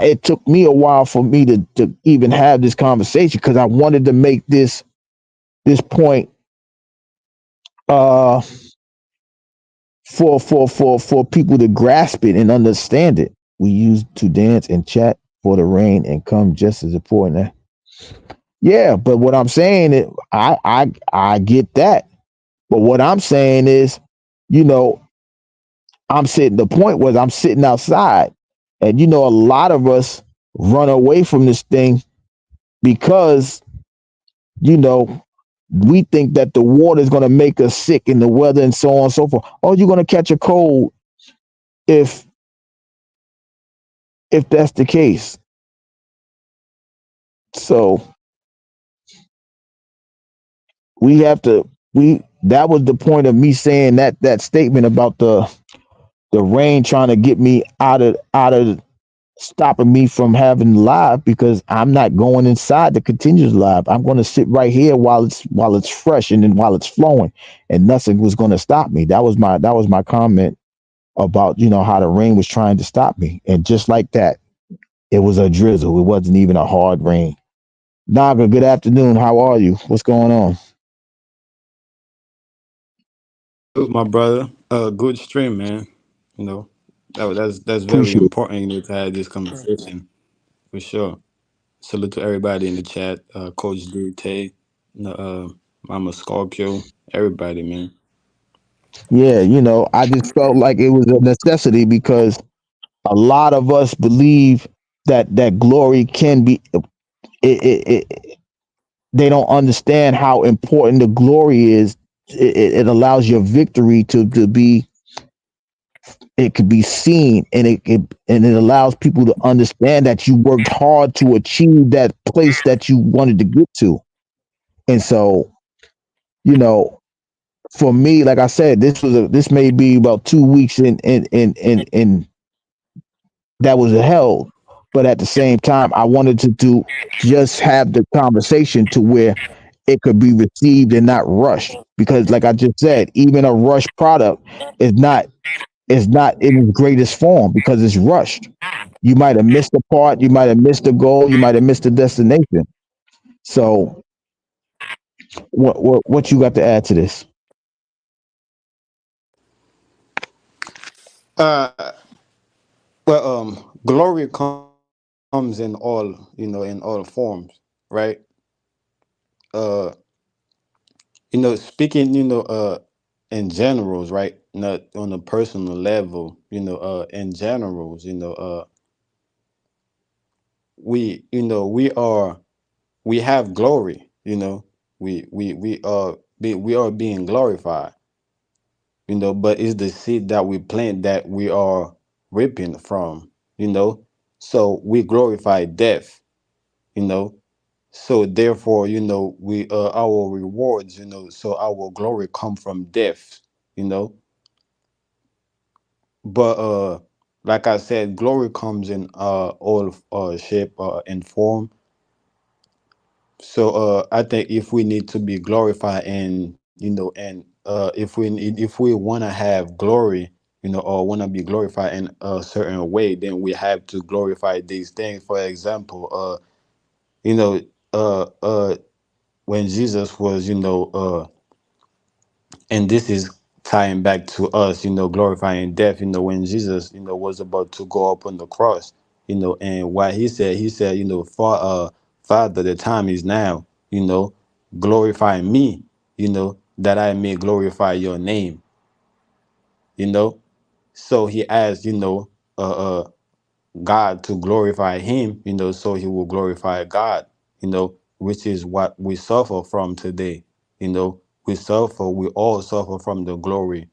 it took me a while for me to even have this conversation because I wanted to make this point uh for people to grasp it and understand it. We used to dance and chat for the rain and come just as important. Yeah, but what I'm saying is, I get that. But what I'm saying is, you know, I'm sitting. The point was, I'm sitting outside, and a lot of us run away from this thing because you know we think that the water is going to make us sick and the weather and so on and so forth. Oh, you're going to catch a cold if that's the case. So we have to we that was the point of me saying that statement about the rain trying to get me out of stopping me from having live, because I'm not going inside to continue live. I'm going to sit right here while it's fresh and then while it's flowing, and nothing was going to stop me. That was my comment about how the rain was trying to stop me, and just like that, it was a drizzle. It wasn't even a hard rain. Naga, good afternoon. How are you? What's going on? It was my brother. Good stream, man. You know, that's very Appreciate it. important, to have this conversation for sure. Salute to everybody in the chat. Coach D Tay, Mama Scorpio, everybody, man. Yeah, I just felt like it was a necessity because a lot of us believe that glory can be it, they don't understand how important the glory is. It allows your victory to be, it could be seen, and it allows people to understand that you worked hard to achieve that place that you wanted to get to. And so, you know, for me, like I said, this may be about 2 weeks in that was held, but at the same time, I wanted to just have the conversation to where it could be received and not rushed. Because, like I just said, even a rushed product is not in its greatest form because it's rushed. You might have missed the part, you might have missed the goal, you might have missed the destination. So, what you got to add to this? Uh, well, glory comes in in all forms, right? Uh, speaking, in generals, right? Not on a personal level, in generals, we have glory, we are being glorified, but it's the seed that we plant that we are reaping from, you know so we glorify death, you know so therefore, we our rewards, so our glory come from death, you know but like I said, glory comes in all shape and form. So I think if we need to be glorified, and if we want to have glory, or want to be glorified in a certain way, then we have to glorify these things. For example, you know when Jesus was, and this is tying back to us, glorifying death, when Jesus, was about to go up on the cross, and what he said, Father, the time is now, glorify me, that I may glorify your name, you know so he asked, God to glorify him, so he will glorify God, which is what we suffer from today. We all suffer from the glory,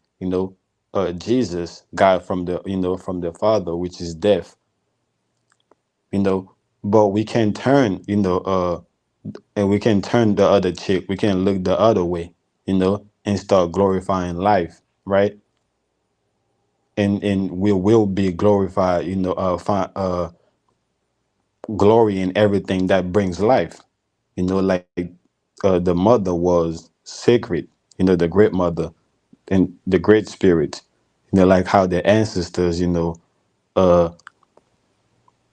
Jesus, God from the Father, which is death, but we can turn, and we can turn the other cheek, we can look the other way, and start glorifying life, right? And we will be glorified, glory in everything that brings life, like the mother was sacred, the great mother and the great spirit, like how the ancestors, uh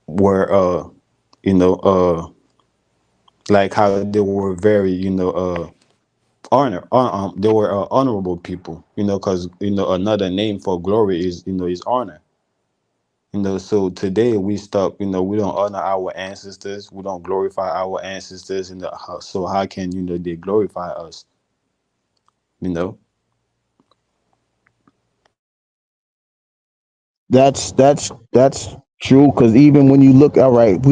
were you know like how they were very, they were honorable people, because another name for glory is is honor. So today we stop, we don't honor our ancestors, we don't glorify our ancestors, so how can they glorify us, you know That's true. Because even when you look, all right, if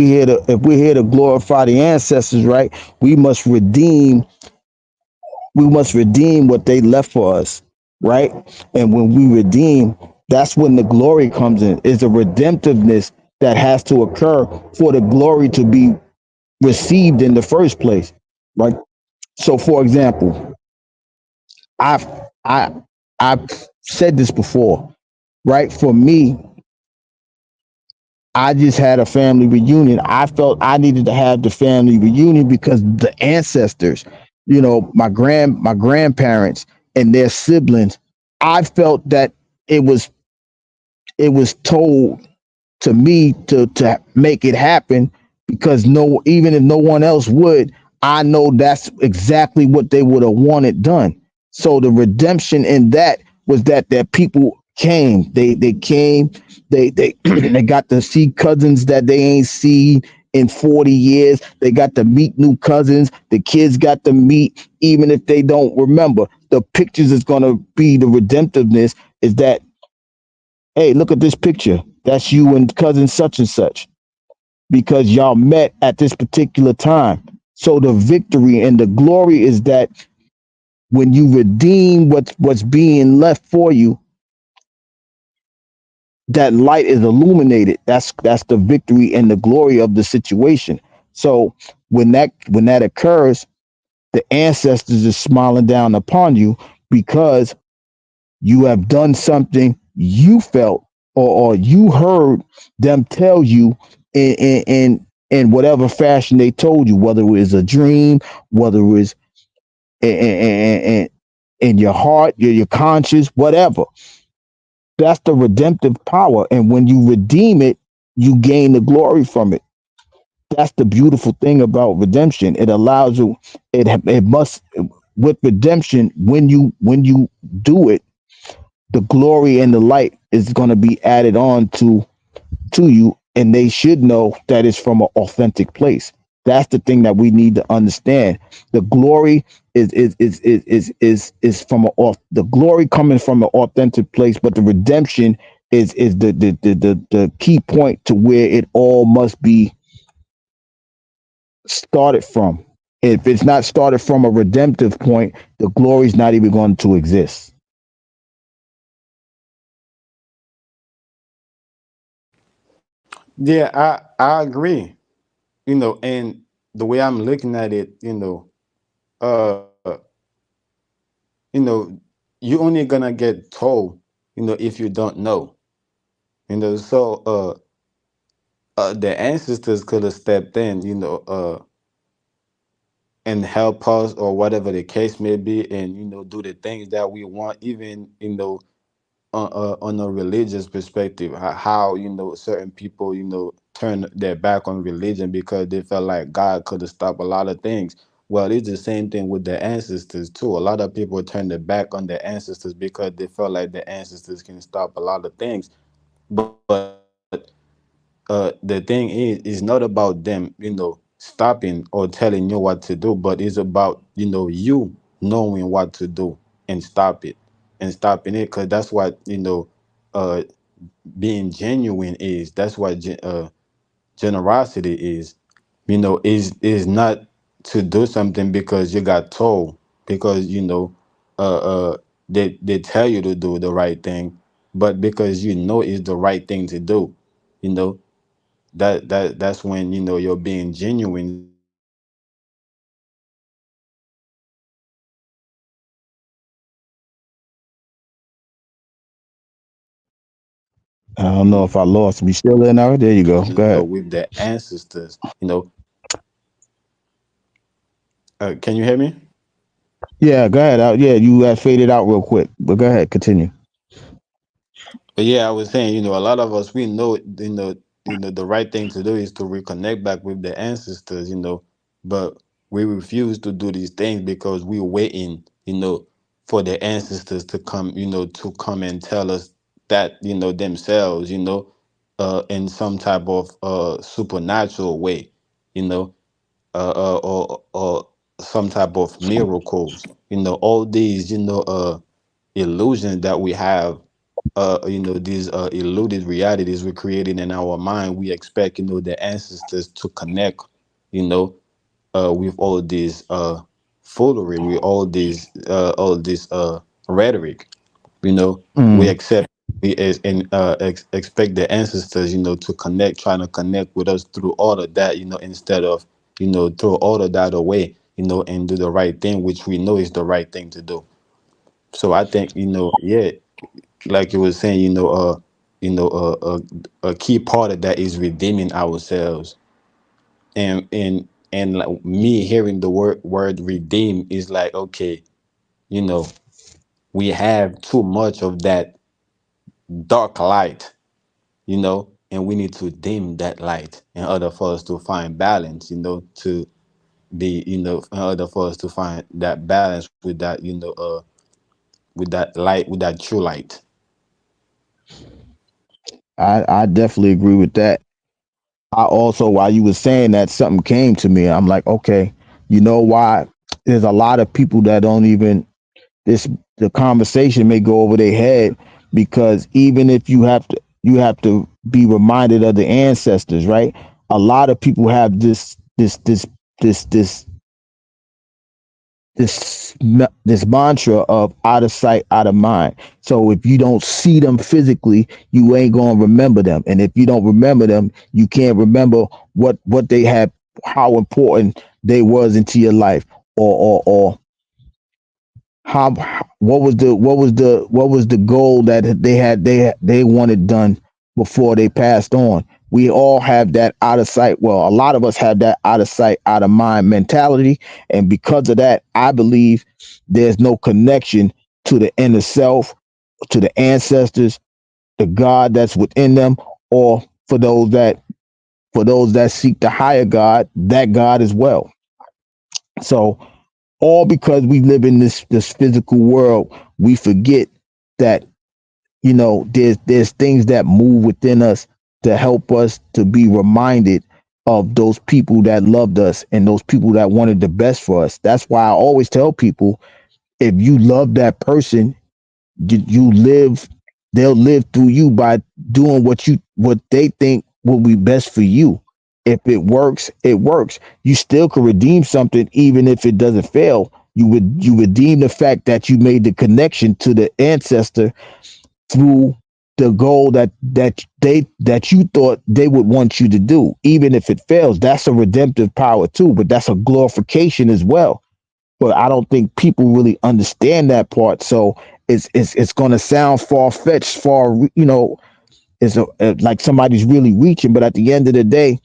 we're here to glorify the ancestors, right? We must redeem we must redeem what they left for us, right? And when we redeem, that's when the glory comes in. Is a redemptiveness that has to occur for the glory to be received in the first place, right? So, for example, I've I I've said this before, right? For me, I just had a family reunion. I felt I needed to have the family reunion because the ancestors, my grandparents and their siblings, I felt that it was it was told to me to make it happen because no even if no one else would, I know that's exactly what they would have wanted done. So the redemption in that was that people came. They came, they they got to see cousins that they ain't seen in 40 years. They got to meet new cousins. The kids got to meet even if they don't remember. The pictures is going to be the redemptiveness is that, hey, look at this picture. That's you and cousin such and such because y'all met at this particular time. So the victory and the glory is that when you redeem what's being left for you, that light is illuminated. That's the victory and the glory of the situation. So when that occurs, the ancestors is smiling down upon you because you have done something you felt or you heard them tell you in whatever fashion they told you, whether it was a dream, whether it was in your heart, your conscience, whatever. That's the redemptive power. And when you redeem it, you gain the glory from it. That's the beautiful thing about redemption. It allows you, it must, with redemption, when you do it, the glory and the light is going to be added on to you, and they should know that it's from an authentic place. That's the thing that we need to understand. The glory is from the glory coming from an authentic place, but the redemption is the key point to where it all must be started from. If it's not started from a redemptive point, the glory is not even going to exist. yeah, I agree. And the way I'm looking at it, uh you know you only gonna get told, if you don't know. So the ancestors could have stepped in, and help us, or whatever the case may be, and do the things that we want, even on a religious perspective. How certain people turn their back on religion because they felt like God could have stopped a lot of things. Well, it's the same thing with their ancestors too. A lot of people turn their back on their ancestors because they felt like their ancestors can stop a lot of things. But the thing is not about them, stopping or telling you what to do, but it's about you knowing what to do and stop it and stopping it, because that's what uh being genuine is. That's what generosity is. Is not to do something because you got told, because uh uh they tell you to do the right thing, but because it's the right thing to do. you know that's when you're being genuine. So I don't know if I lost him. You still in there? There you go. Go ahead. with the ancestors, can you hear me? Yeah, go ahead. Yeah, you got faded out real quick, but go ahead, continue. But yeah, I was saying, a lot of us, we know, the right thing to do is to reconnect back with the ancestors, but We refuse to do these things because we're waiting, for the ancestors to come, to come and tell us that, themselves, in some type of supernatural way, you know, or some type of miracles. All these, illusions that we have, these eluded realities we're creating in our mind. We expect, the ancestors to connect, you know, with all this foolery, with all this rhetoric. We Mm. accept, expect the ancestors, to connect, trying to connect with us through all of that, instead of, throw all of that away, and do the right thing, which we know is the right thing to do. So I think, yeah, like you were saying, a key part of that is redeeming ourselves. And like me hearing the word redeem is like, okay, you know we have too much of that dark light, and we need to dim that light in order for us to find balance, to be, in order for us to find that balance with that, with that light, with that true light. I definitely agree with that. I also, while you were saying that, something came to me. I'm like, okay, you know why? There's a lot of people that don't even this. The conversation may go over their head because even if you have to be reminded of the ancestors, right? A lot of people have this this mantra of out of sight, out of mind. So if you don't see them physically, you ain't gonna remember them, and if you don't remember them, you can't remember what they had, how important they was into your life, or how what was the goal that they wanted done before they passed on. We all have that out of sight. Well, a lot of us have that out of sight, out of mind mentality, and because of that, I believe there's no connection to the inner self, to the ancestors, the God that's within them, or for those that seek the higher God, that God as well. So all because we live in this physical world, we forget that there's things that move within us to help us to be reminded of those people that loved us and those people that wanted the best for us. That's why I always tell people, if you love that person, you live they'll live through you by doing what they think will be best for you. If it works, it works. You still can redeem something even if it doesn't fail. You redeem the fact that you made the connection to the ancestor through the goal that you thought they would want you to do. Even if it fails, that's a redemptive power too, but that's a glorification as well. But I don't think people really understand that part. So it's going to sound far fetched, like somebody's really reaching. But at the end of the day,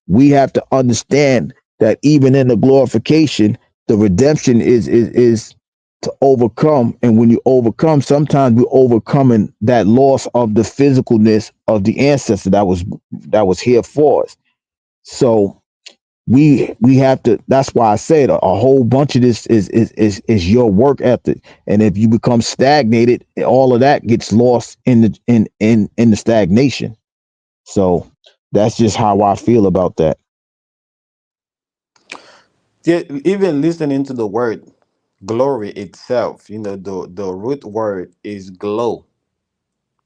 we have to understand that even in the glorification, the redemption is to overcome. And when you overcome, sometimes we're overcoming that loss of the physicalness of the ancestor that was here for us. So we have to, that's why I said a whole bunch of this is your work ethic. And if you become stagnated, all of that gets lost in the stagnation. So that's just how I feel about that. Yeah, even listening to the word glory itself, the root word is glow,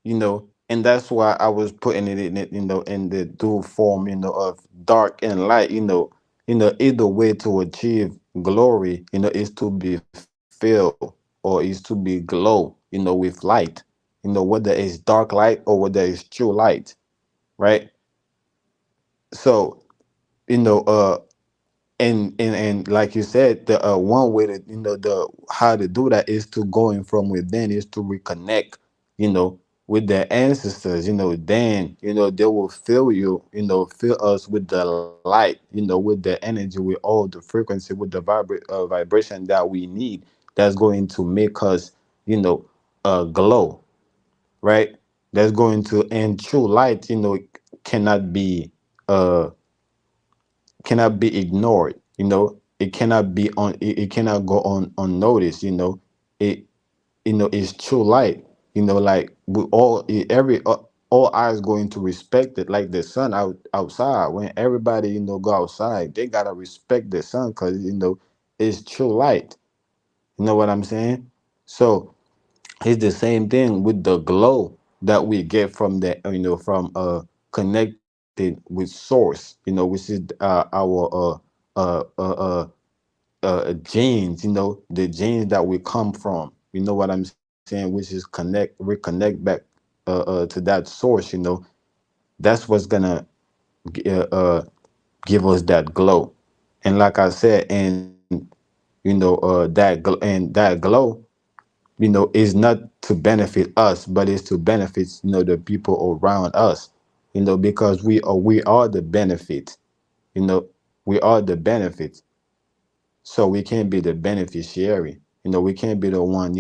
and that's why I was putting it in it, in the dual form, of dark and light. Either way to achieve glory, is to be filled, or is to be glow, with light, whether it's dark light or whether it's true light, right? So, you know, uh, and like you said, the one way to, the how to do that is to go in from within, is to reconnect, you know with their ancestors. Then, they will fill you, fill us with the light, with the energy, with all the frequency, with the vibration that we need, that's going to make us, glow, right? That's going to, and true light, cannot be uh cannot be ignored. it cannot be on it cannot go on unnoticed, it is true light, like we all every all eyes going to respect it, like the sun outside. When everybody go outside, they gotta respect the sun, because it's true light. You know what I'm saying? So it's the same thing with the glow that we get from the from connected with source, which is our genes, the genes that we come from. You know what I'm saying? Which is reconnect back to that source. That's what's gonna give us that glow. And like I said, and and that glow, is not to benefit us, but it's to benefit the people around us. Because we are the benefit. You know, we are the benefit. So we can't be the beneficiary. We can't be the one,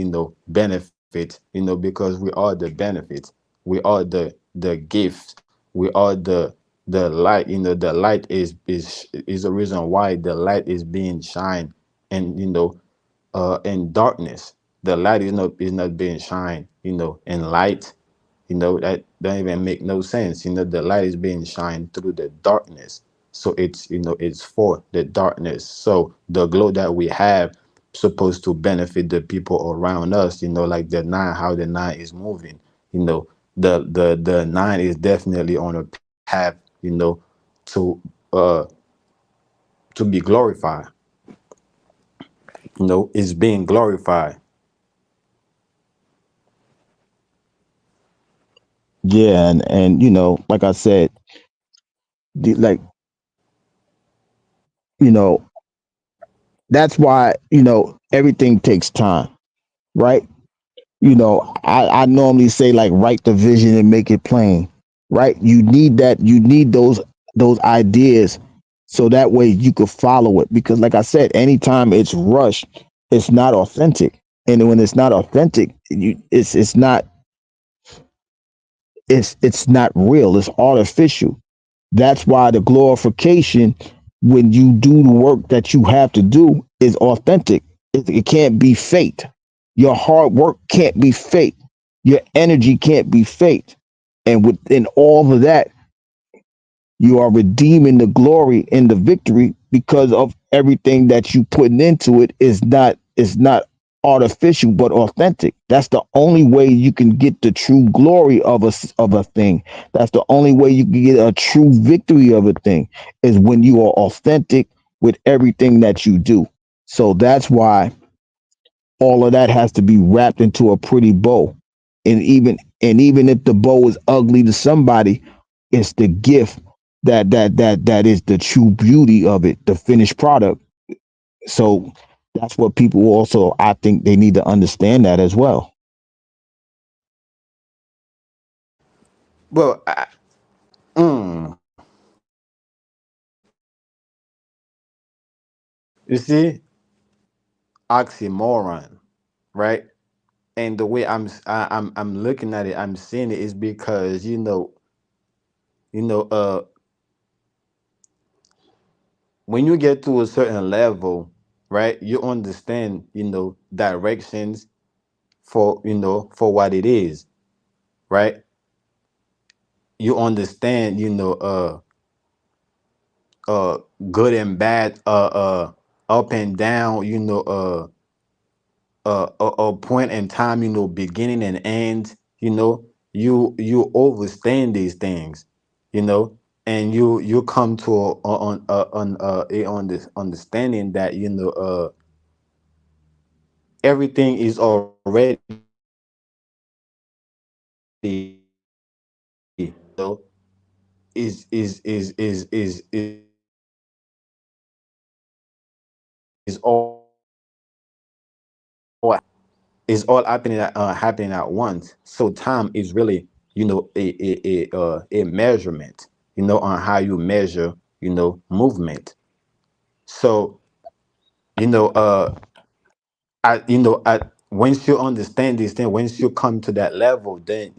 benefit, because we are the benefit. We are the gift. We are the light. The light is the reason why the light is being shined, and in darkness. The light is not being shined, in light. That don't even make no sense. The light is being shined through the darkness. So it's for the darkness. So the glow that we have supposed to benefit the people around us, like the nine, how the nine is moving. The nine is definitely on a path, to uh to be glorified. It's being glorified. Yeah, and like I said, like you know, that's why everything takes time, right? I normally say, like, write the vision and make it plain, right? You need those ideas, so that way you could follow it. Because like I said, anytime it's rushed, it's not authentic. And when it's not authentic, it's not real. It's artificial. That's why the glorification, when you do the work that you have to do, is authentic. It can't be faked. Your hard work can't be faked. Your energy can't be faked. And within all of that, you are redeeming the glory and the victory, because of everything that you putting into it is not artificial but authentic. That's the only way you can get the true glory of a thing. That's the only way you can get a true victory of a thing, is when you are authentic with everything that you do. So that's why all of that has to be wrapped into a pretty bow. And even if the bow is ugly to somebody, it's the gift that is the true beauty of it, the finished product. So that's what people also, I think, they need to understand that as well. Well, mm, you see, oxymoron, right? And the way I'm looking at it, I'm seeing it is because you know uh when you get to a certain level, right, you understand directions for what it is, right? You understand uh good and bad, up and down, a point in time, beginning and end. You understand these things, and you come to a understanding that everything is already, is all happening at once. So time is really, a measurement, on how you measure, movement. So, you know, once you understand these things, once you come to that level, then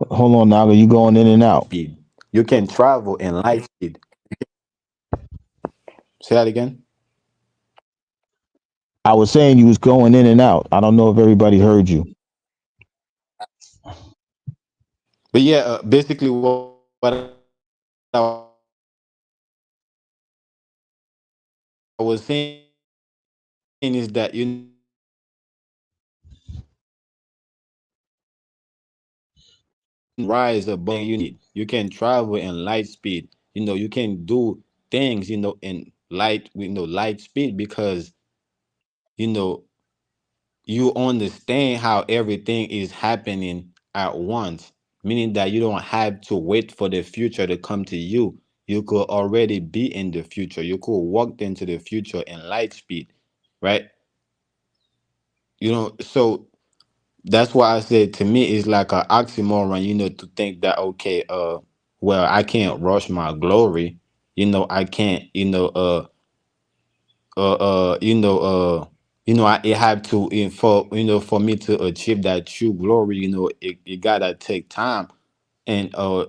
Hold on, Naga, you going in and out. speed. You can travel in light speed. Say that again. I was saying you was going in and out. I don't know if everybody heard you. But yeah, basically what I was saying is that rise above you need. You can travel in light speed. You can do things, in light, light speed, because you know you understand how everything is happening at once, meaning that you don't have to wait for the future to come to you. You could already be in the future. You could walk into the future in light speed, right? So that's why I said, to me it's like an oxymoron, to think that, okay, well, I can't rush my glory. I can't, uh you know uh it have to, for me to achieve that true glory, it gotta take time. And or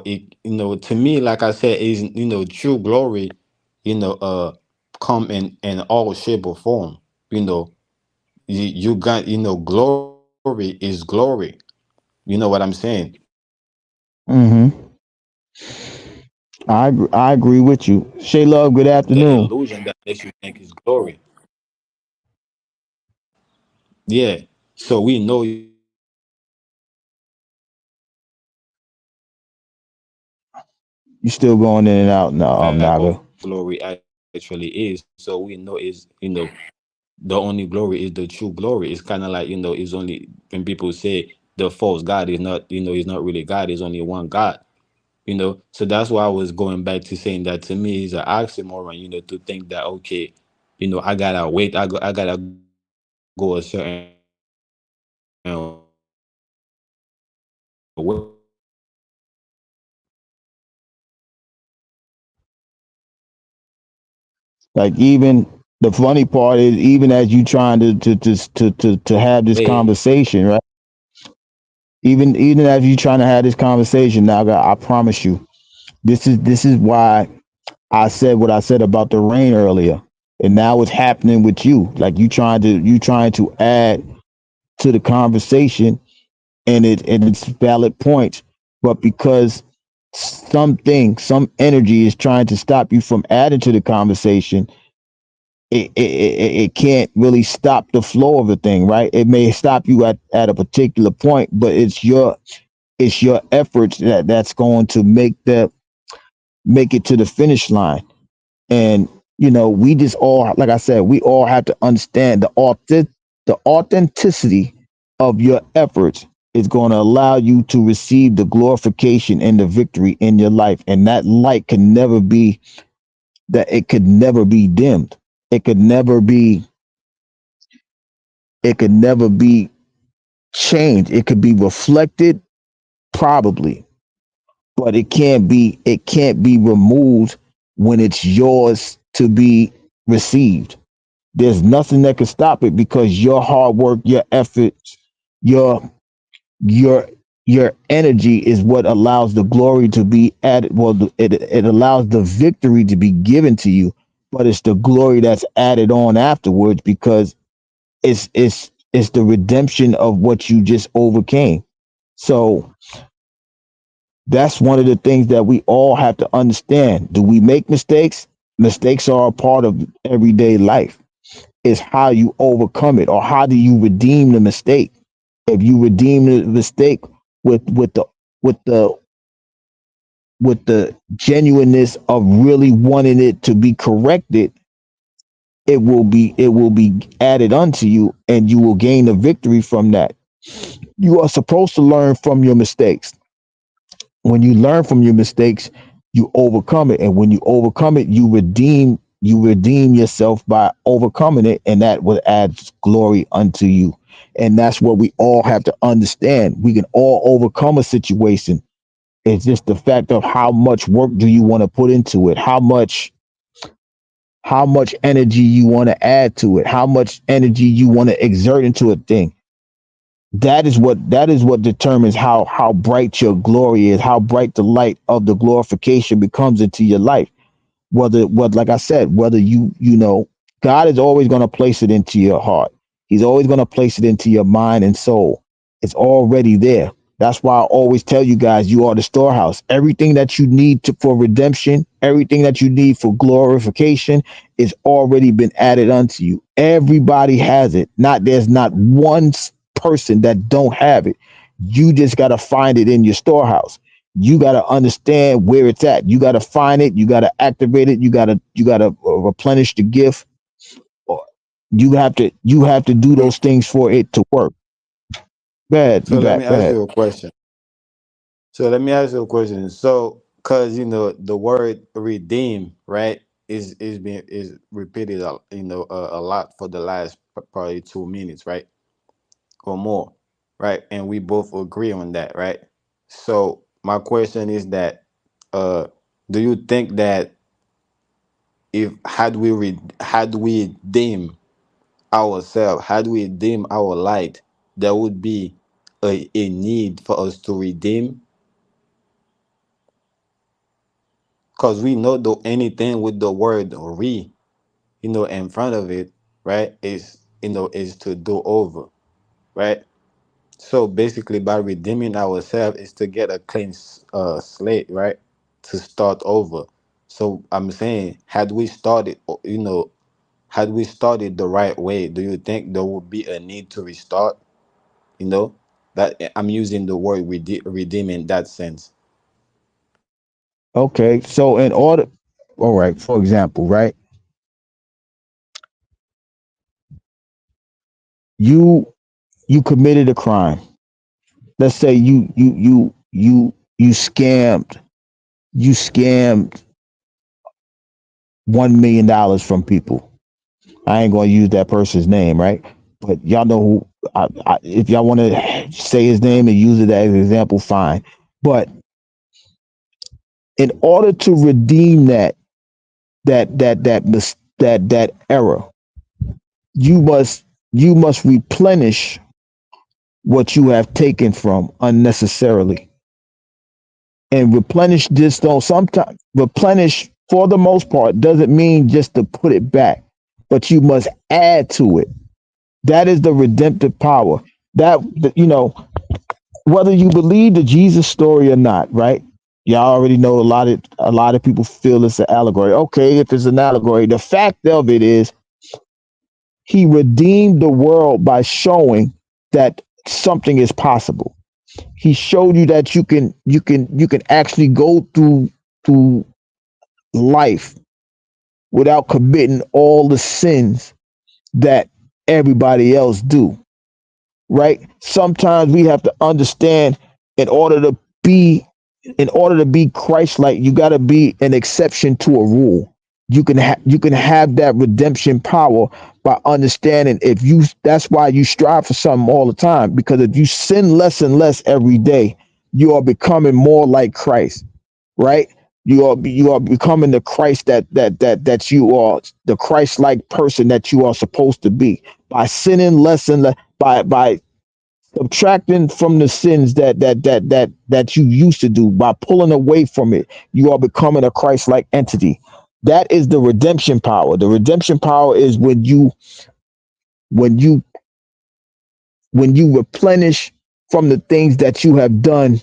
it, to me, like I said, is, true glory, you know uh come in all shape or form. you know you got, glory is glory. You know what I'm saying? Hmm. I agree with you. Shay Love, good The afternoon. illusion that makes you think is glory. Yeah. So we know You still going in and out now, type Naga. of glory actually is. So we know is, the only glory is the true glory. It's kind of like, it's only, when people say the false God is not, is not really God, is only one God. So that's why I was going back to saying that, to me is an oxymoron, to think that, okay, I gotta wait, I gotta go a certain Like, even the funny part is, even as you trying to have this way. conversation, right? Even as you trying to have this conversation, Naga, I promise you, this is why I said what I said about the rain earlier. And now it's happening with you. Like, you trying to add to the conversation, and it's valid points, but because some energy is trying to stop you from adding to the conversation, it can't really stop the flow of the thing, right? It may stop you at a particular point, but it's your efforts that's going to make it to the finish line. And we just all, like I said, we all have to understand the authenticity of your efforts is going to allow you to receive the glorification and the victory in your life. And that light can never be that it could never be dimmed. It could never be it could never be changed. It could be reflected, probably, but it can't be removed when it's yours to be received. There's nothing that can stop it, because your hard work, your efforts, your your your energy is what allows the glory to be added. Well, it allows the victory to be given to you, but it's the glory that's added on afterwards, because it's the redemption of what you just overcame. So that's one of the things that we all have to understand. Do we make mistakes? Mistakes are a part of everyday life. Is how you overcome it, or how do you redeem the mistake. If you redeem the mistake with the with the genuineness of really wanting it to be corrected, it will be added unto you, and you will gain a victory from that. You are supposed to learn from your mistakes. When you learn from your mistakes, you overcome it, and when you overcome it, you redeem yourself by overcoming it, and that will add glory unto you. And that's what we all have to understand. We can all overcome a situation. It's just the fact of how much work do you want to put into it, how much energy you want to add to it, how much energy you want to exert into a thing. that is what determines how bright your glory is, how bright the light of the glorification becomes into your life. Whether what Like I said, whether God is always going to place it into your heart. He's always going to place it into your mind and soul. It's already there. That's why I always tell you guys, you are the storehouse. Everything that you need for redemption, everything that you need for glorification is already been added unto you. Everybody has it. There's not one person that don't have it. You just got to find it in your storehouse. You got to understand where it's at. You got to find it. You got to activate it. You got to replenish the gift. You have to do So those things for it to work. Bad, you so let me back. ask Bad. you a question. So let me ask you a question. So, cause the word redeem, right, is repeated, a lot for the last probably 2 minutes, right, or more, right, and we both agree on that, right. So my question is that, uh, do you think that if had we dim ourselves, had we dim our light, there would be a need for us to redeem, because we know anything with the word re, in front of it, right, is to do over, right. So basically, by redeeming ourselves is to get a clean slate, right, to start over. So I'm saying, had we started the right way, do you think there would be a need to restart? You know, that I'm using the word redeem in that sense. Okay. So in order, all right. For example, right, you you committed a crime. Let's say you scammed $1 million from people. I ain't gonna use that person's name, right? But y'all know who. If y'all want to say his name and use it as an example, fine. But in order to redeem that error, you must replenish what you have taken from unnecessarily, and replenish this. Don't sometimes replenish for the most part doesn't mean just to put it back, but you must add to it. That is the redemptive power. That whether you believe the Jesus story or not, right? Y'all already know a lot of people feel it's an allegory. Okay, if it's an allegory, the fact of it is he redeemed the world by showing that something is possible. He showed you that you can actually go through life without committing all the sins that everybody else do, right? Sometimes we have to understand in order to be in order to be Christ-like, you got to be an exception to a rule. You can have that redemption power by understanding if you. That's why you strive for something all the time, because if you sin less and less every day, you are becoming more like Christ, right? You are becoming the Christ that you are, the Christ-like person that you are supposed to be by sinning less and less, by subtracting from the sins that you used to do, by pulling away from it. You are becoming a Christ-like entity. That is the redemption power. The redemption power is when you when you replenish from the things that you have done,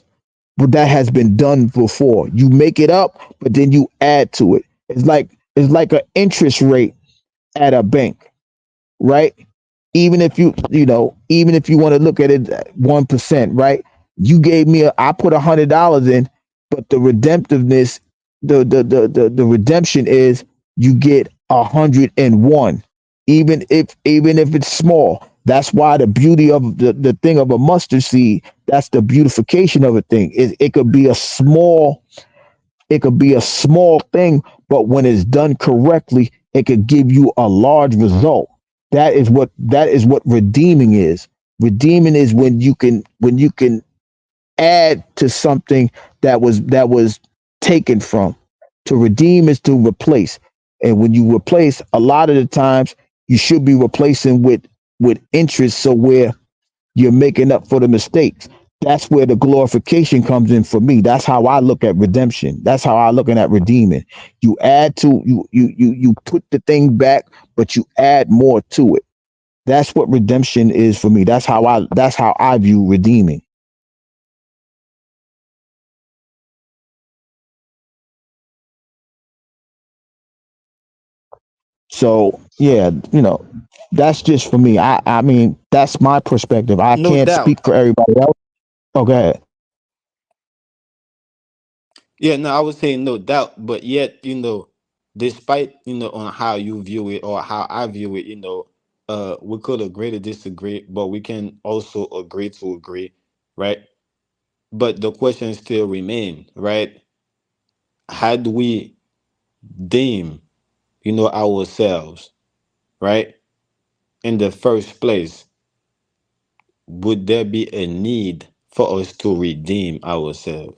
but that has been done before. You make it up, but then you add to it. It's like an interest rate at a bank, right? Even if you want to look at it at 1%, right? I put $100 in, but the redemptiveness, the redemption is you get 101, even if it's small. That's why the beauty of the thing of a mustard seed, that's the beautification of a thing. It could be a small thing, but when it's done correctly, it could give you a large result. That is what redeeming is. Redeeming is when you can add to something that was taken from. To redeem is to replace. And when you replace, a lot of the times you should be replacing with interest, so where You're making up for the mistakes. That's where the glorification comes in for me. That's how I look at redemption. That's how I looking at redeeming. You add to you put the thing back, but you add more to it. That's what redemption is for me. That's how I view redeeming. So yeah, that's just for me. I mean, that's my perspective. I No can't doubt. speak for everybody else. Okay. Yeah, no, I would say no doubt, but yet, despite, on how you view it or how I view it, we could agree to disagree, but we can also agree to agree, right? But the question still remain, right? How do we deem, ourselves, right? In the first place, would there be a need for us to redeem ourselves?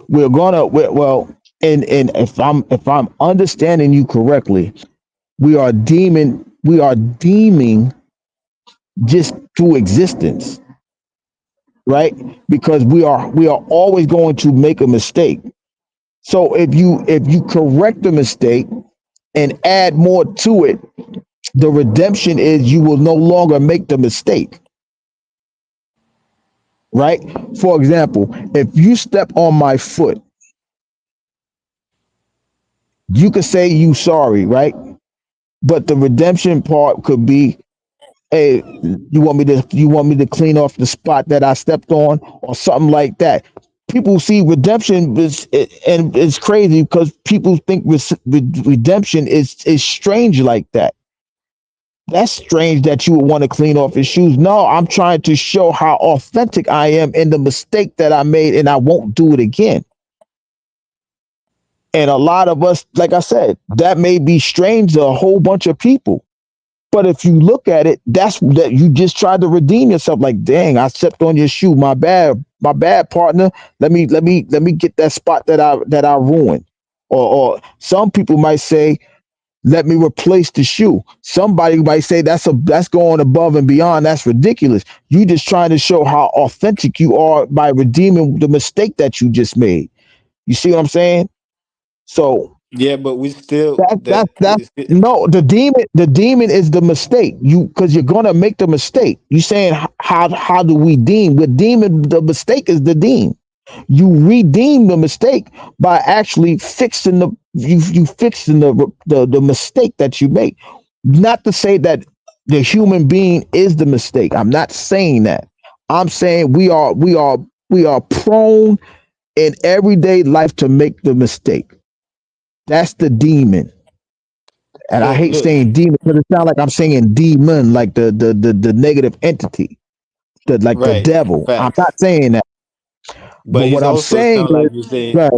Well, and if I'm understanding you correctly, we are deeming just through existence, right? Because we are always going to make a mistake. So if you correct the mistake and add more to it, the redemption is you will no longer make the mistake, right? For example, if you step on my foot, you could say you sorry, right? But the redemption part could be, hey, you want me to clean off the spot that I stepped on or something like that. People see redemption and it's crazy because people think redemption is strange like that. That's strange that you would want to clean off his shoes. No, I'm trying to show how authentic I am in the mistake that I made and I won't do it again. And a lot of us, like I said, that may be strange to a whole bunch of people. But if you look at it, that's that you just tried to redeem yourself. Like, dang, I stepped on your shoe. My bad, partner. Let me get that spot that I ruined. Or some people might say, let me replace the shoe. Somebody might say that's going above and beyond. That's ridiculous. You just trying to show how authentic you are by redeeming the mistake that you just made. You see what I'm saying? So Yeah, but we still that's no, the demon is the mistake. Because you're gonna make the mistake. You saying how do we deem? With demon, the mistake is the deem. You redeem the mistake by actually fixing you fixing the mistake that you make. Not to say that the human being is the mistake. I'm not saying that. I'm saying we are prone in everyday life to make the mistake. That's the demon. And I so hate look, saying demon because it sounds like I'm saying demon, like the negative entity, like the right, devil. I'm not facts. saying that. But But what it's I'm also saying sound is like you're saying that,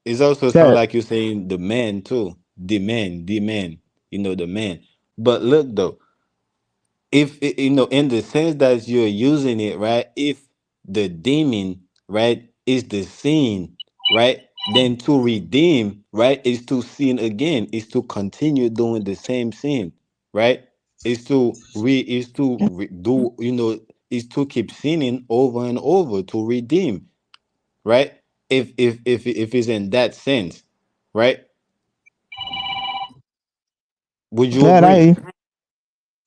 it's also sound that like you're saying the man too. The man, the man. But look though, if in the sense that you're using it, right? If the demon, right, is the sin, right, then to redeem, right, is to sin again, is to continue doing the same sin, right? Do, is to keep sinning over and over to redeem, right? If it's in that sense, right? Would you that agree? I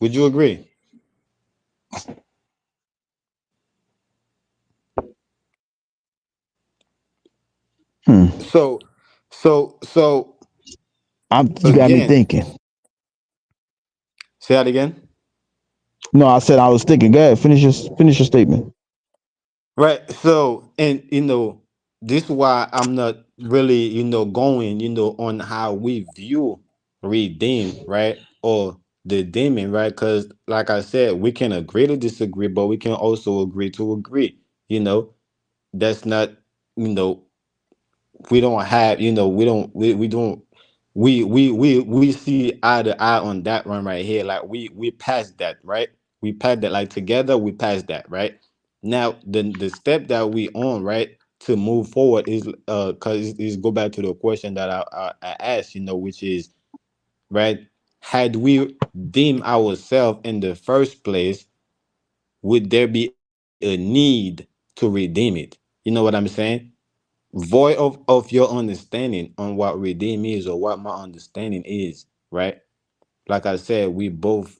Would you agree? hmm, So you got me again, thinking. say that again. No, I said I was thinking. Go ahead, finish your statement. Right. So, and this is why I'm not really, going, on how we view redeem, right? Or the demon, right? Because like I said, we can agree to disagree, but we can also agree to agree. You know, that's not, you know, we don't have, we don't we see eye to eye on that one right here. Like we passed that, right? We passed that, like together we passed that, right? Now the step that we on, right, to move forward is because is go back to the question that I asked, which is, right, had we deemed ourselves in the first place, would there be a need to redeem it? You know what I'm saying? Void of your understanding on what redeem is or what my understanding is, right? Like I said, we both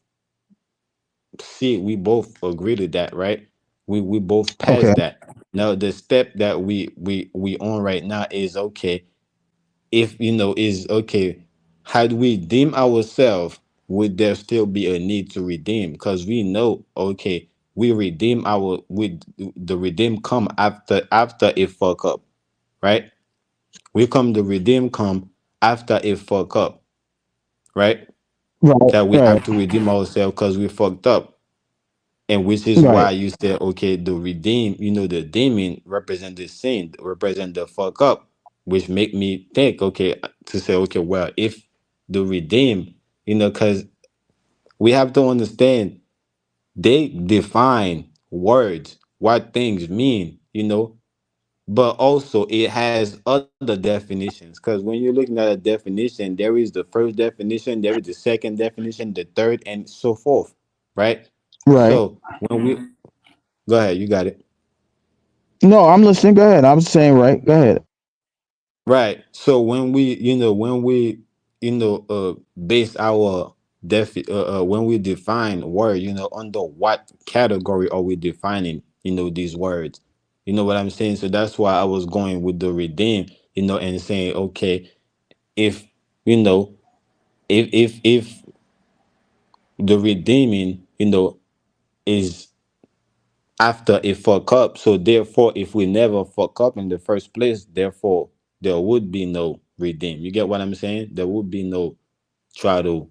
agree to that, right? We both Okay. passed that. Now the step that we on right now is okay. If is okay, had we deem ourselves, would there still be a need to redeem? Because we know, okay, we redeem our with the redeem come after a fuck up, right? We come the redeem come after a fuck up, right? Right. That we Right. have to redeem ourselves because we fucked up. And which is Right. why you said, okay, the redeem, the demon represent the sin, represent the fuck up, which make me think, okay, to say, okay, well, if the redeem, because we have to understand they define words, what things mean, but also it has other definitions. Because when you're looking at a definition, there is the first definition, there is the second definition, the third, and so forth, right? Right. So when we go ahead, you got it. No, I'm listening. Go ahead. I'm saying right. Go ahead. Right. So when we base our when we define word, under what category are we defining, these words? You know what I'm saying? So that's why I was going with the redeem, and saying, okay, if you know, if the redeeming, is after a fuck up. So therefore, if we never fuck up in the first place, therefore there would be no redeem. You get what I'm saying? There would be no try to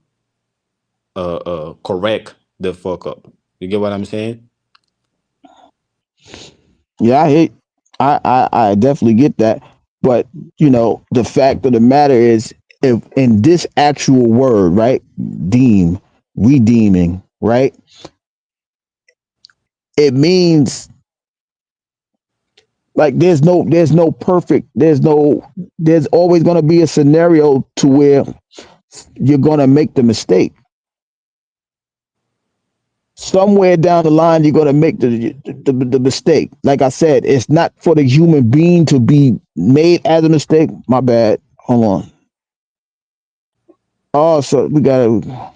correct the fuck up. You get what I'm saying? Yeah, I definitely get that. But the fact of the matter is, if in this actual word, right, deem, redeeming, right, it means like there's always going to be a scenario to where you're going to make the mistake. Somewhere down the line, you're going to make the mistake. Like I said, it's not for the human being to be made as a mistake. My bad. Hold on. Oh, so we got to.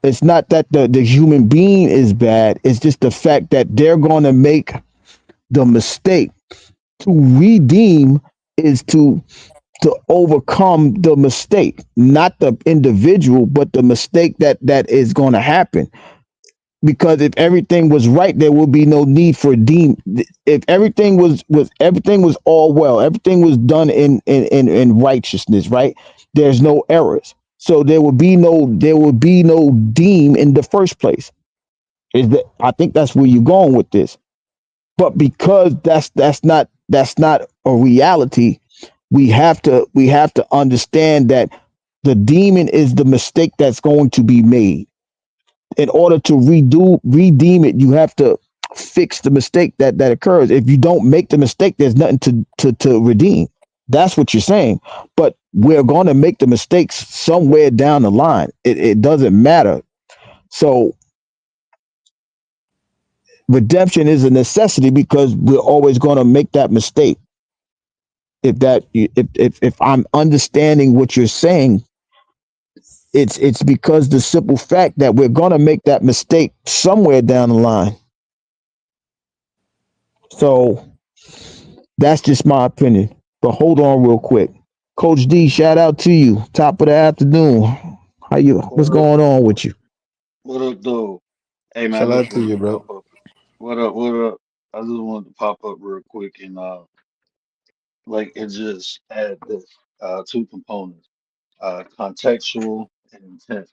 It's not that the human being is bad. It's just the fact that they're going to make the mistake. To redeem is to overcome the mistake, not the individual, but the mistake that is going to happen. Because if everything was right, there would be no need for deem. If everything was all well, everything was done in righteousness, right? There's no errors, so there would be no deem in the first place. Is that I think that's where you're going with this. But because that's not a reality, we have to understand that the demon is the mistake that's going to be made. In order to redeem it, you have to fix the mistake that occurs. If you don't make the mistake, there's nothing to redeem. That's what you're saying. But we're going to make the mistakes somewhere down the line. It doesn't matter. So redemption is a necessity because we're always going to make that mistake. If I'm understanding what you're saying, it's because the simple fact that we're going to make that mistake somewhere down the line. So that's just my opinion. But hold on real quick. Coach D, shout out to you. Top of the afternoon. How you What what's up? going on with you? What up, though? Hey, man, I Shout just out to wanted you, to bro. pop up. What up? What up? I just wanted to pop up real quick and like it just add this two components, contextual and intent.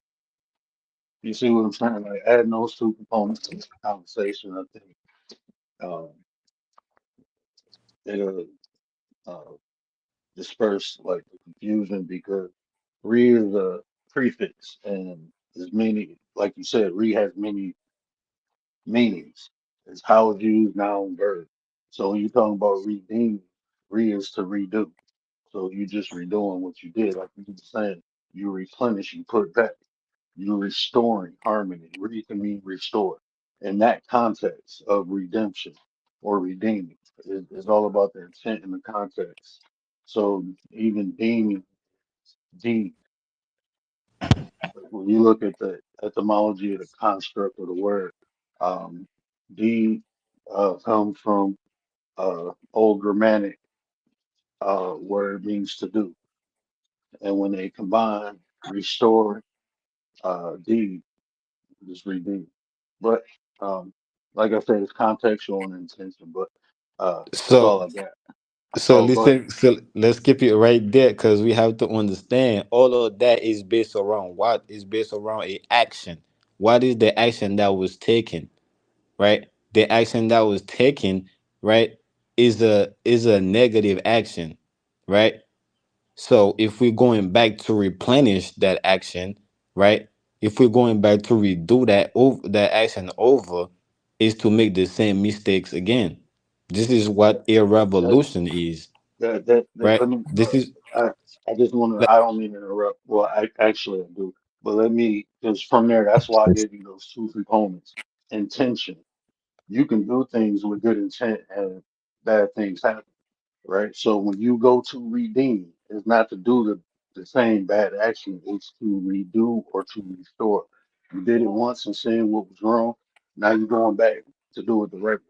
You see what I'm saying? Like adding those two components to the conversation, I think um, it'll uh, disperse like the confusion because re is a prefix and there's many, like you said, re has many meanings. It's how it's used noun verb. So when you're talking about redeem, re is to redo. So you just redoing what you did, like you were saying. You replenish, you put back, you're restoring harmony. Re can mean restore. In that context of redemption or redeeming, it's all about the intent and the context. So even deeming, deed, when you look at the etymology of the construct of the word, um, deed comes from Old Germanic word means to do, and when they combine, restore, deed is redeemed. But um, like I said, it's contextual and intention. But that's So all I got. so Oh, go ahead. listen, so let's keep it right there because we have to understand all of that is based around what is based around a action. What is the action that was taken, right? The action that was taken, right, is a negative action, right? So if we're going back to replenish that action, right? If we're going back to redo that action over, is to make the same mistakes again. This is That, what a that, revolution is, let right? me. This is I, I just want to. like, I don't mean to interrupt. Well, I actually I do. But let me, because from there, that's why I gave you those two components. Intention. You can do things with good intent, and bad things happen. Right? So when you go to redeem, it's not to do the same bad action, it's to redo or to restore. You did it once and saying what was wrong. Now you're going back to do it the right way.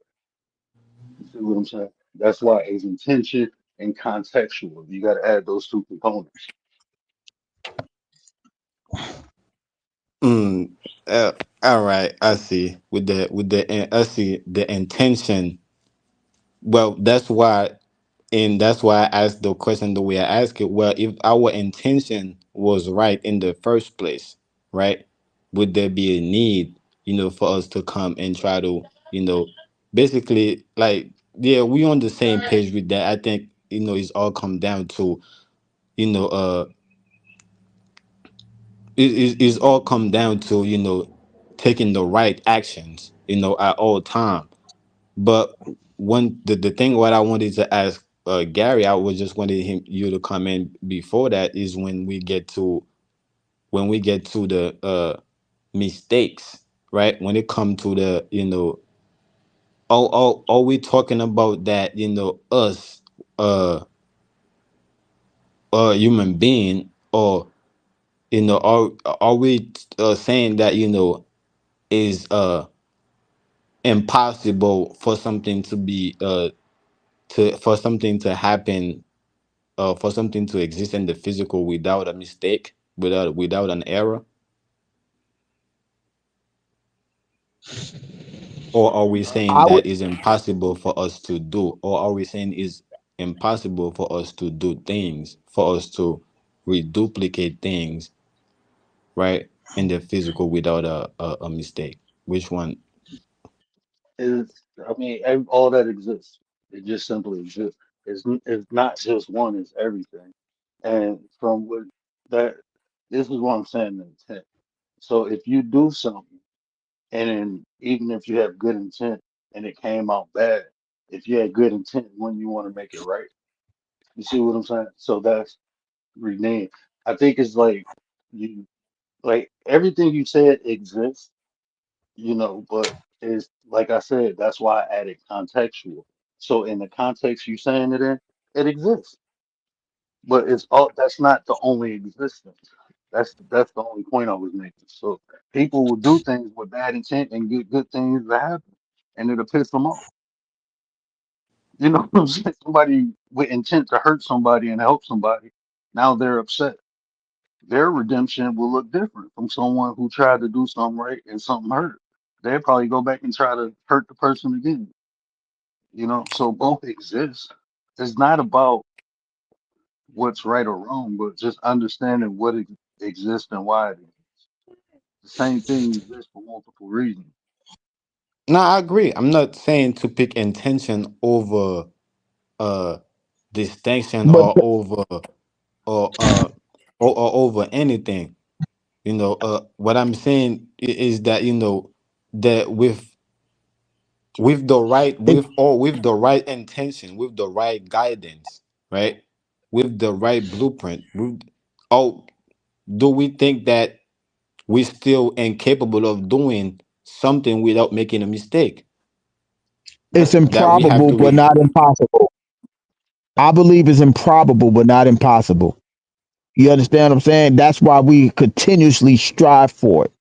You see what I'm saying? That's why it's intention and contextual. You got to add those two components. mm, uh, all right, I see. I see the intention. Well, that's why I asked the question the way I asked it. Well, if our intention was right in the first place, right, would there be a need, for us to come and try to, basically, like, yeah, we on the same page with that. I think, it's all come down to, you know, uh, it's all come down to, taking the right actions, at all time. But the thing what I wanted to ask Gary, I was just wanted you to comment before that is when we get to the mistakes, right? When it come to the are we talking about that us uh human being, or are we saying that is impossible for something to be for something to happen, for something to exist in the physical without a mistake, without an error, or are we saying I would, that is impossible for us to do, or are we saying is impossible for us to do things, for us to reduplicate things, right, in the physical without a mistake? Which one? Is I mean, all that exists. It just simply exists. It's not just one. It's everything. And from what that, this is what I'm saying. The intent. So if you do something, and then even if you have good intent and it came out bad, if you had good intent, when you want to make it right, you see what I'm saying? So that's rename. I think it's you, like everything you said exists, but it's like I said, that's why I added contextual. So in the context you saying it in, it exists, but it's all that's not the only existence. That's the only point I was making. So people will do things with bad intent and get good things to happen, and it'll piss them off. You know what I'm saying? Somebody with intent to hurt somebody and help somebody, now they're upset. Their redemption will look different from someone who tried to do something right and something hurt. They'll probably go back and try to hurt the person again. So both exist. It's not about what's right or wrong, but just understanding what exists and why it exists. The same thing exists for multiple reasons. No, I agree. I'm not saying to pick intention over uh distinction, but or over anything. What I'm saying is that that with the right it, with the right intention, with the right guidance, right, with the right blueprint, with all do we think that we're still incapable of doing something without making a mistake? It's That we have improbable, to but be not impossible. I believe it's improbable, but not impossible. You understand what I'm saying? That's why we continuously strive for it.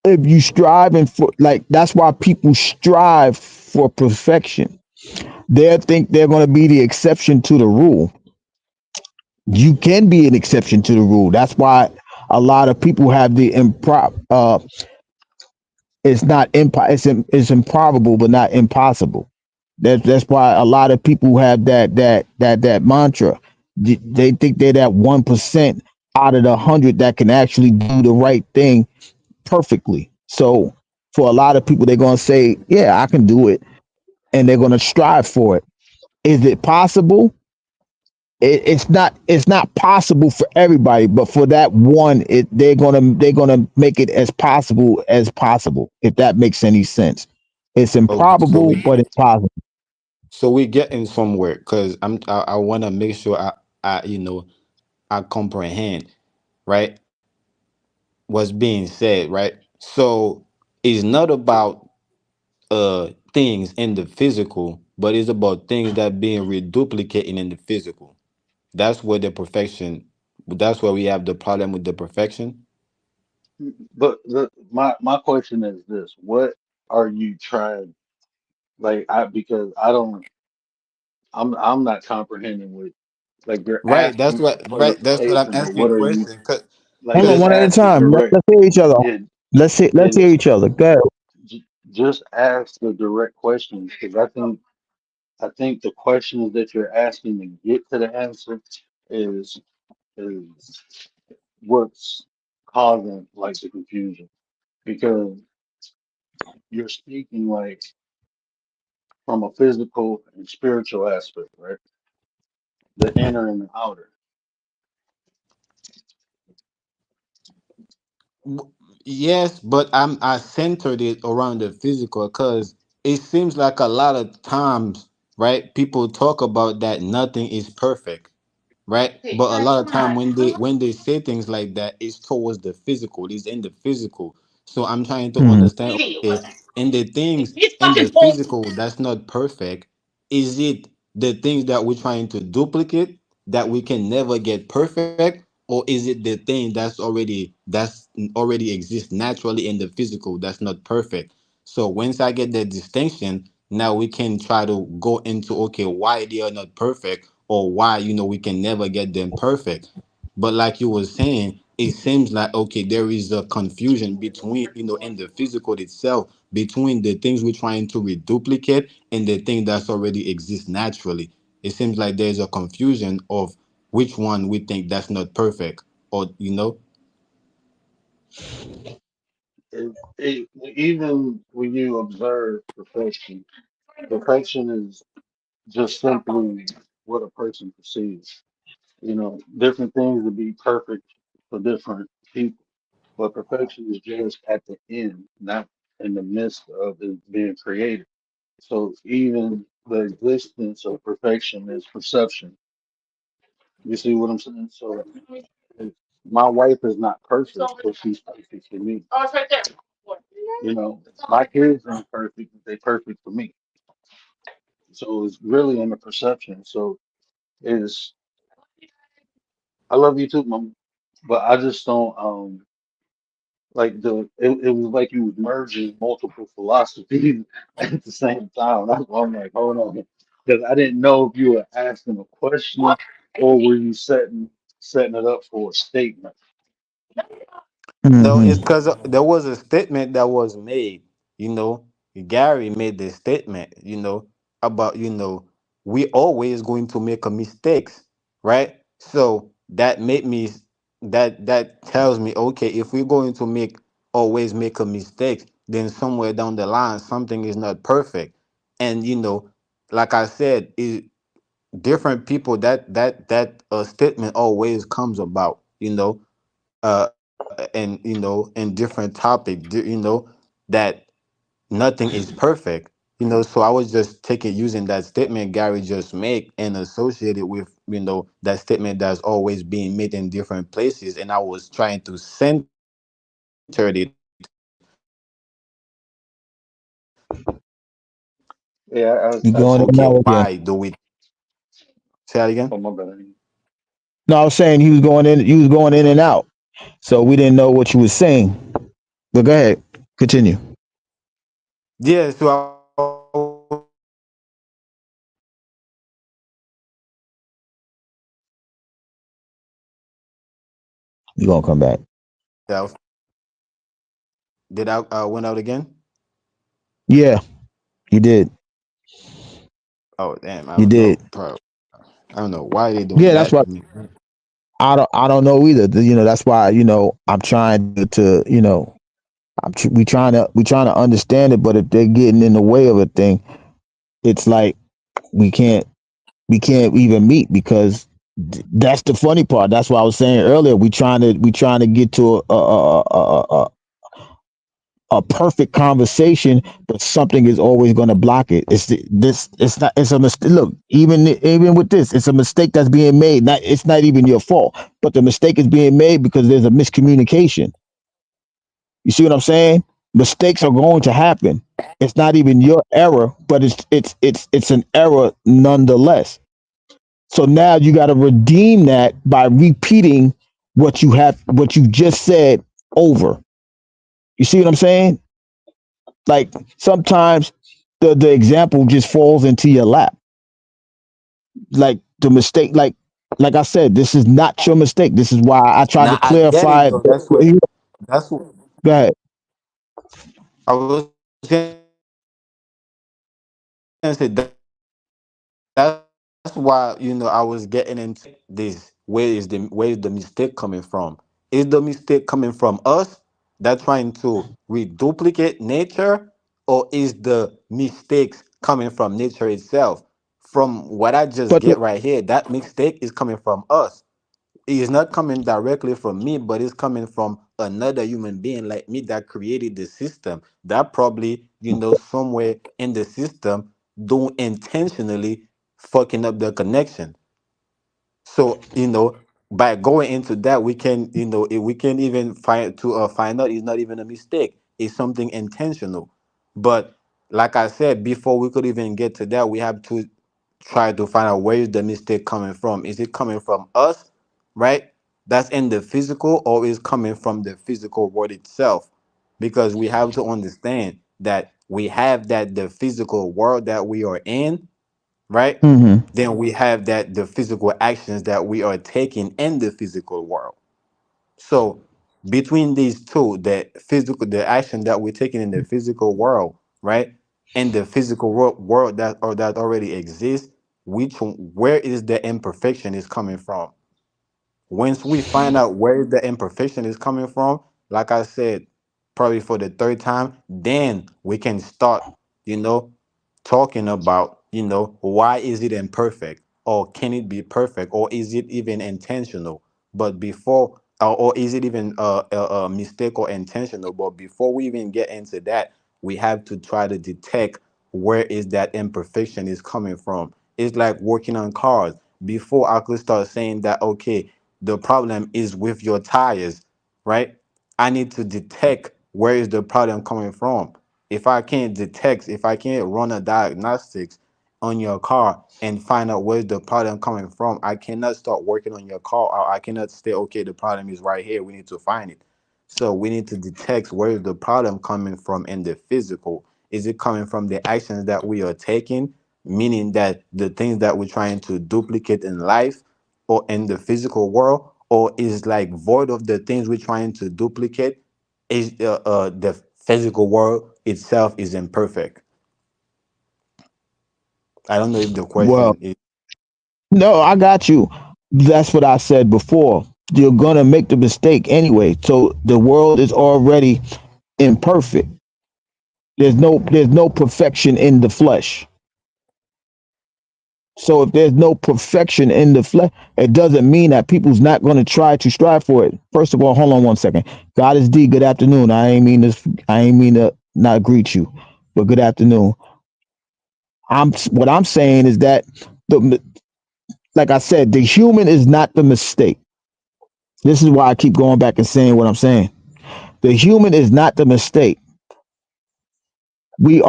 If you striving for, like, that's why people strive for perfection. They think they're going to be the exception to the rule. You can be an exception to the rule. That's why a lot of people have the it's not it's improbable but not impossible. That's why a lot of people have that mantra. They think they're that 1% out of the 100 that can actually do the right thing perfectly. So for a lot of people, they're gonna say, "Yeah, I can do it," and they're gonna strive for it. Is it possible? It's not possible for everybody, but for that one, they're gonna make it as possible as possible. If that makes any sense, it's okay. improbable, but it's possible. So we getting somewhere because I want to make sure I comprehend, right, what's being said, right? So it's not about things in the physical, but it's about things that being reduplicating in the physical. That's where the perfection. That's where we have the problem with the perfection. But my question is this: what are you trying? Like I because I don't I'm not comprehending what like you're Right. That's asking for what. Right. That's what I'm clarification, but asking what are you question. Cause, like? Hold on, Just 'cause one at a ask the time. direct. Let's hear each other. Yeah, Let's yeah. hear each other. Go ahead. Just ask the direct questions because I think the questions that you're asking to get to the answer is is what's causing like the confusion because you're speaking like from a physical and spiritual aspect, right? The inner and the outer. w- yes, but I centered it around the physical because it seems like a lot of times, right? People talk about that nothing is perfect, right? But a lot of time when they say things like that, it's towards the physical. It's in the physical. So I'm trying to Mhm. understand. Okay, in the things in the physical that's not perfect, is it the things that we're trying to duplicate that we can never get perfect, or is it the thing that's already exists naturally in the physical that's not perfect? So once I get the distinction, now we can try to go into, okay, why they are not perfect, or why we can never get them perfect. But like you were saying, it seems like, okay, there is a confusion between, in the physical itself, between the things we're trying to reduplicate and the thing that's already exists naturally. It seems like there's a confusion of which one we think that's not perfect, or Even when you observe perfection, perfection is just simply what a person perceives. Different things would be perfect for different people, but perfection is just at the end, not in the midst of it being created. So even the existence of perfection is perception. You see what I'm saying? So if my wife is not perfect, but she's perfect for me. My kids aren't perfect, but they perfect for me. So it's really in the perception. So is I love you too, mom, but I just don't like it was like you was merging multiple philosophies at the same time. That's why I'm like, hold on, because I didn't know if you were asking a question or were you setting it up for a statement. No, it's Mhm. because there was a statement that was made. You know, Gary made this statement. About we always going to make a mistakes, right? So that made me that tells me, okay, if we're going to always make a mistake, then somewhere down the line something is not perfect. And like I said, different people, that statement always comes about. And in different topic, that nothing is perfect. So I was just taking using that statement Gary just made and associated with that statement that's always being made in different places, and I was trying to center it on Yeah, You I going in see. and okay, out again? why do we say that again? Oh, my bad. No, I was saying he was going in. You was going in and out, so we didn't know what you was saying. But go ahead, continue. Yeah, so I was saying You gonna come back? myself. Did I went out again? Yeah, you did. Oh damn, I You don't did. know. Bro, I don't know why they doing Yeah, that's that why to me. I don't know either. That's why I'm trying to we trying to understand it. But if they're getting in the way of a thing, it's like we can't we can't even meet because that's the funny part. That's why I was saying earlier. We trying to get to a perfect conversation, but something is always going to block it. This. It's not. It's a mistake. Look, even with this, it's a mistake that's being made. Not. It's not even your fault, but the mistake is being made because there's a miscommunication. You see what I'm saying? Mistakes are going to happen. It's not even your error, but it's an error nonetheless. So now you got to redeem that by repeating what you just said over. You see what I'm saying? Like sometimes the example just falls into your lap. Like the mistake, like I said, this is not your mistake. This is why I tried to Now I get clarify it it. though. That's what Go ahead. I was gonna say. That's why I was getting into this. Where is the mistake coming from? Is the mistake coming from us that trying to reduplicate nature, or is the mistakes coming from nature itself? From what I just But get right here, that mistake is coming from us. It's not coming directly from me, but it's coming from another human being like me that created the system. That probably, somewhere in the system, don't intentionally fucking up the connection. So, by going into that, we can, we can even find out it's not even a mistake. It's something intentional. But like I said, before we could even get to that, we have to try to find out where is the mistake coming from. Is it coming from us, right? That's in the physical, or is coming from the physical world itself? Because we have to understand that we have that the physical world that we are in, right? hmm Then we have that the physical actions that we are taking in the physical world. So between these two, the action that we're taking in the physical world, right, and the physical world that already exists, where is the imperfection is coming from? Once we find out where the imperfection is coming from, like I said, probably for the third time, then we can start, you know, talking about, why is it imperfect? Or can it be perfect? Or is it even intentional? But before, or is it even a mistake or intentional? But before we even get into that, we have to try to detect where is that imperfection is coming from. It's like working on cars. Before I could start saying that, okay, the problem is with your tires, right? I need to detect where is the problem coming from. If I can't run a diagnostics on your car and find out where's the problem coming from, I cannot start working on your car, or I cannot say, okay, the problem is right here. We need to find it. So we need to detect where is the problem coming from in the physical. Is it coming from the actions that we are taking, meaning that the things that we're trying to duplicate in life or in the physical world, or is like void of the things we're trying to duplicate? Is the physical world itself is imperfect? I don't know if the Well, question is. no, I got you. That's what I said before. You're gonna make the mistake anyway. So the world is already imperfect. There's no perfection in the flesh. So if there's no perfection in the flesh, it doesn't mean that people's not going to try to strive for it. First of all, hold on one second. God is D. Good afternoon. I ain't mean to not greet you, but good afternoon. What I'm saying is that the like I said, the human is not the mistake. This is why I keep going back and saying what I'm saying. The human is not the mistake. We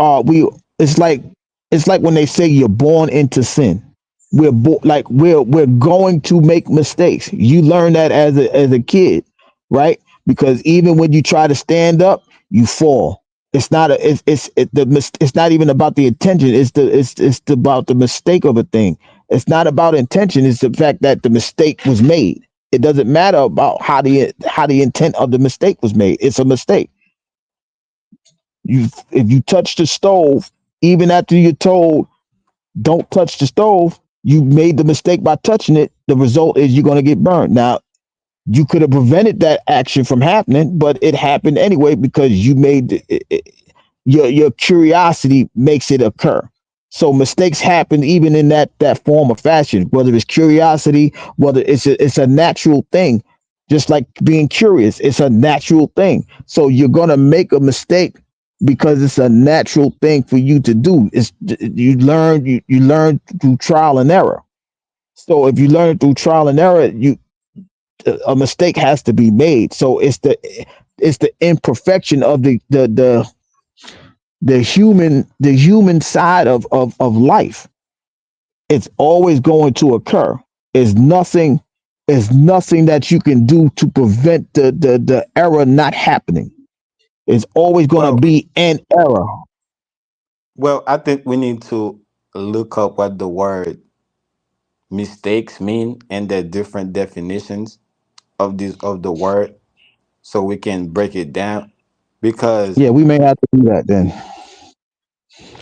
it's like when they say you're born into sin. We're going to make mistakes. You learn that as a kid, right? Because even when you try to stand up, you fall. It's not a it's not even about the intention. It's about the mistake of a thing. It's not about intention. It's the fact that the mistake was made. It doesn't matter about how the intent of the mistake was made. It's a mistake. You if you touch the stove, even after you're told don't touch the stove, you made the mistake by touching it. The result is you're going to get burned. Now, you could have prevented that action from happening, but it happened anyway because you made your curiosity makes it occur. So mistakes happen even in that form of fashion, whether it's curiosity, whether it's a natural thing, just like being curious. It's a natural thing. So you're gonna make a mistake because it's a natural thing for you to do. It's you learn through trial and error. So if you learn through trial and error, you a mistake has to be made. So it's the imperfection of the human side of life. It's always going to occur. Is nothing is nothing that you can do to prevent the error not happening. It's always going to Well, be an error. I think we need to look up what the word mistakes mean and the different definitions of the word so we can break it down because Yeah, we may have to do that then.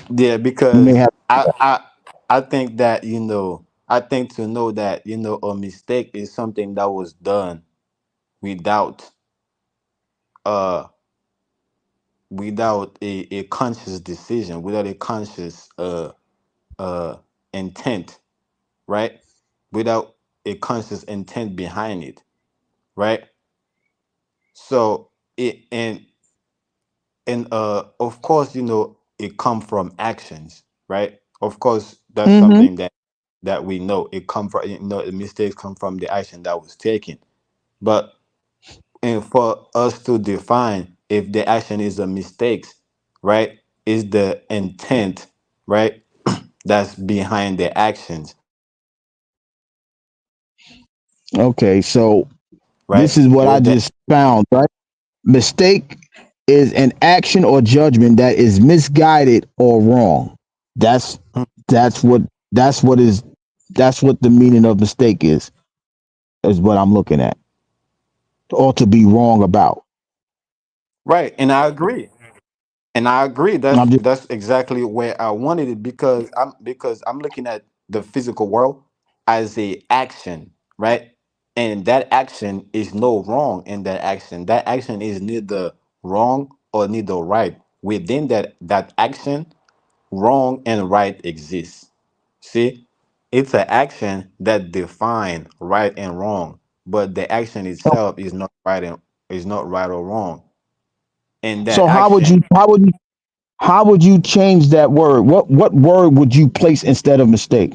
yeah, We may because have. I think that I think to know that a mistake is something that was done without uh a conscious decision, without a conscious uh intent, right? Without a conscious intent behind it, right? So it and of course it come from actions, right? Of course that's Hmm. something that we know it come from, the mistakes come from the action that was taken. But and for us to define if the action is a mistake, right, is the intent, right, that's behind the actions, Okay, so this right? is what I What the just found. Right, mistake is an action or judgment that is misguided or wrong. That's that's what that's what is that's what the meaning of mistake is what I'm looking at, or to be wrong about. right, and I agree. And I agree. I'm just That's exactly where I wanted it because I'm looking at the physical world as a action, right? And that action is no wrong in that action. That action is neither wrong or neither right. Within that action, wrong and right exist. See, it's an action that define right and wrong, but the action itself is not right or wrong. And that so action. how would you change that word? What word would you place instead of mistake?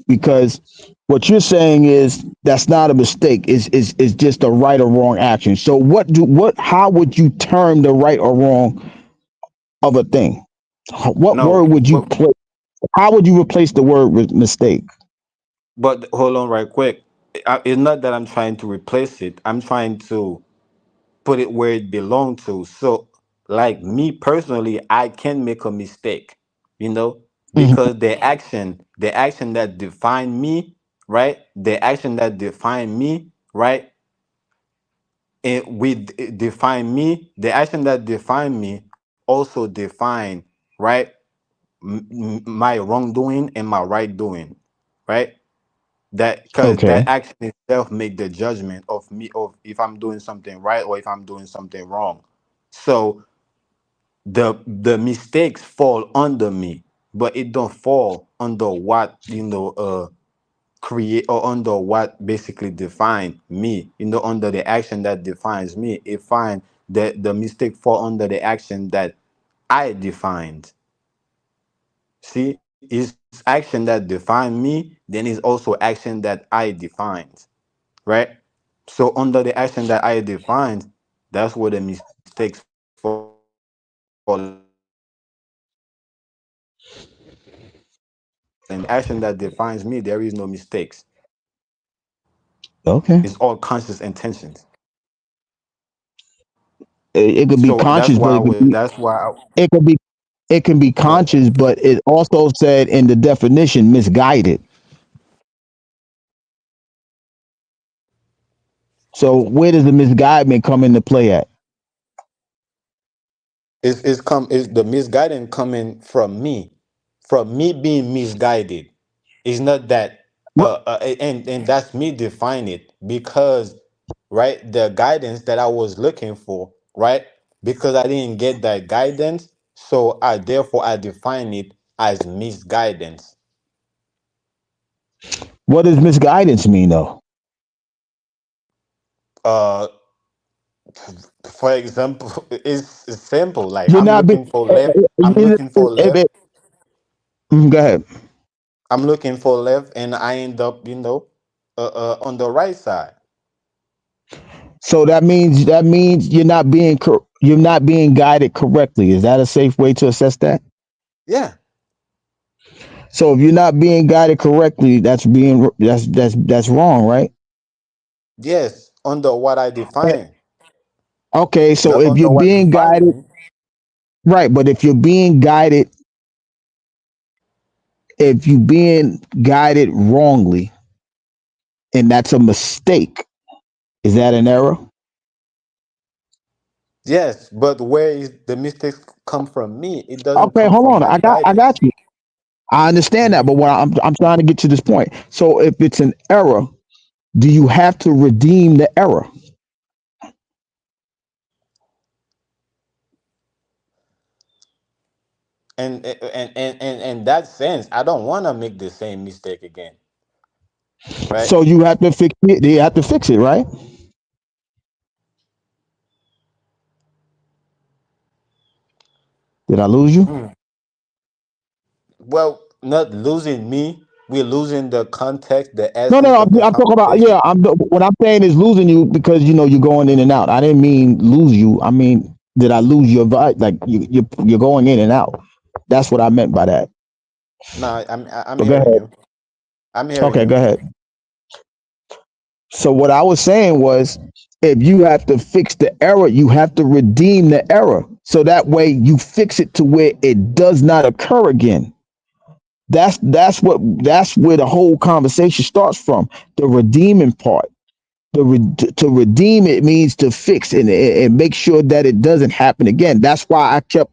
Because what you're saying is that's not a mistake. Is just a right or wrong action. So what how would you term the right or wrong of a thing? What No, word would you place? How would you replace the word with mistake? but hold on right quick. It's not that I'm trying to replace it. I'm trying to put it where it belongs to. So, like me personally, I can make a mistake, Mhm. because the action that define me, right? The action that define me, right? And with define me, the action that define me also define, right? My wrongdoing and my right doing, right? That because that Okay. action itself make the judgment of me of if I'm doing something right or if I'm doing something wrong. So the mistakes fall under me, but it don't fall under what create or under what basically define me, under the action that defines me. It find that the mistake fall under the action that I defined. See, is action that define me, then is also action that I defined, right? So under the action that I defined, that's where the mistakes fall in. And the action that defines me, there is no mistakes. Okay. It's all conscious intentions. It could be So conscious, but that's why it could be it can be go ahead. conscious, but it also said in the definition misguided. So where does the misguidement come into play at? Is the misguidance coming from me being misguided. It's not that What and that's me define it because right the guidance that I was looking for, right? Because I didn't get that guidance, so I define it as misguidance. what does misguidance mean though? Uh for example, it's simple. Like You're not being. I'm looking for left, Go ahead. I'm looking for left, and I end up, on the right side. So that means you're not being guided correctly. Is that a safe way to assess that? Yeah. So if you're not being guided correctly, that's wrong, right? Yes, under what I Eh, define. Okay, so Not if you're under what being define guided, me. right, but if you're being guided wrongly, and that's a mistake, is that an error? Yes, but where is the mistakes come from me? It doesn't Okay, come hold from on. my I got guidance. you. I understand that, but what I'm trying to get to this point. So if it's an error, do you have to redeem the error? And in that sense, I don't want to make the same mistake again, right? So you have to fix it. You have to fix it, right? Did I lose you? Mm. Well, not losing me, we're losing the context, the No, no, essence no. of the I'm talking about, yeah. conversation. What I'm saying is losing you because you're going in and out. I didn't mean lose you. I mean, did I lose your vibe? Like you're going in and out. That's what I meant by that. No, I'm But go hearing ahead. you. I'm hearing Okay, you. go ahead. So what I was saying was, if you have to fix the error, you have to redeem the error. So that way you fix it to where it does not occur again. That's where the whole conversation starts from. The redeeming part. To redeem it means to fix and make sure that it doesn't happen again. That's why I kept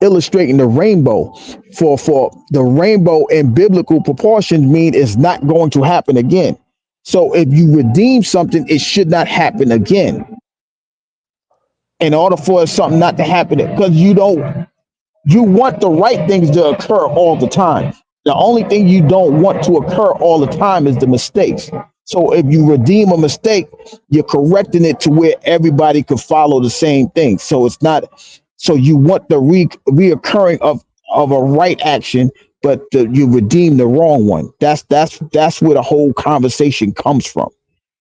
illustrating the rainbow. For the rainbow in biblical proportions mean it's not going to happen again. So if you redeem something, it should not happen again. In order for something not to happen, because you want the right things to occur all the time. The only thing you don't want to occur all the time is the mistakes. So if you redeem a mistake, you're correcting it to where everybody could follow the same thing. So it's not. So you want the reoccurring of a right action, but you redeem the wrong one. That's where the whole conversation comes from.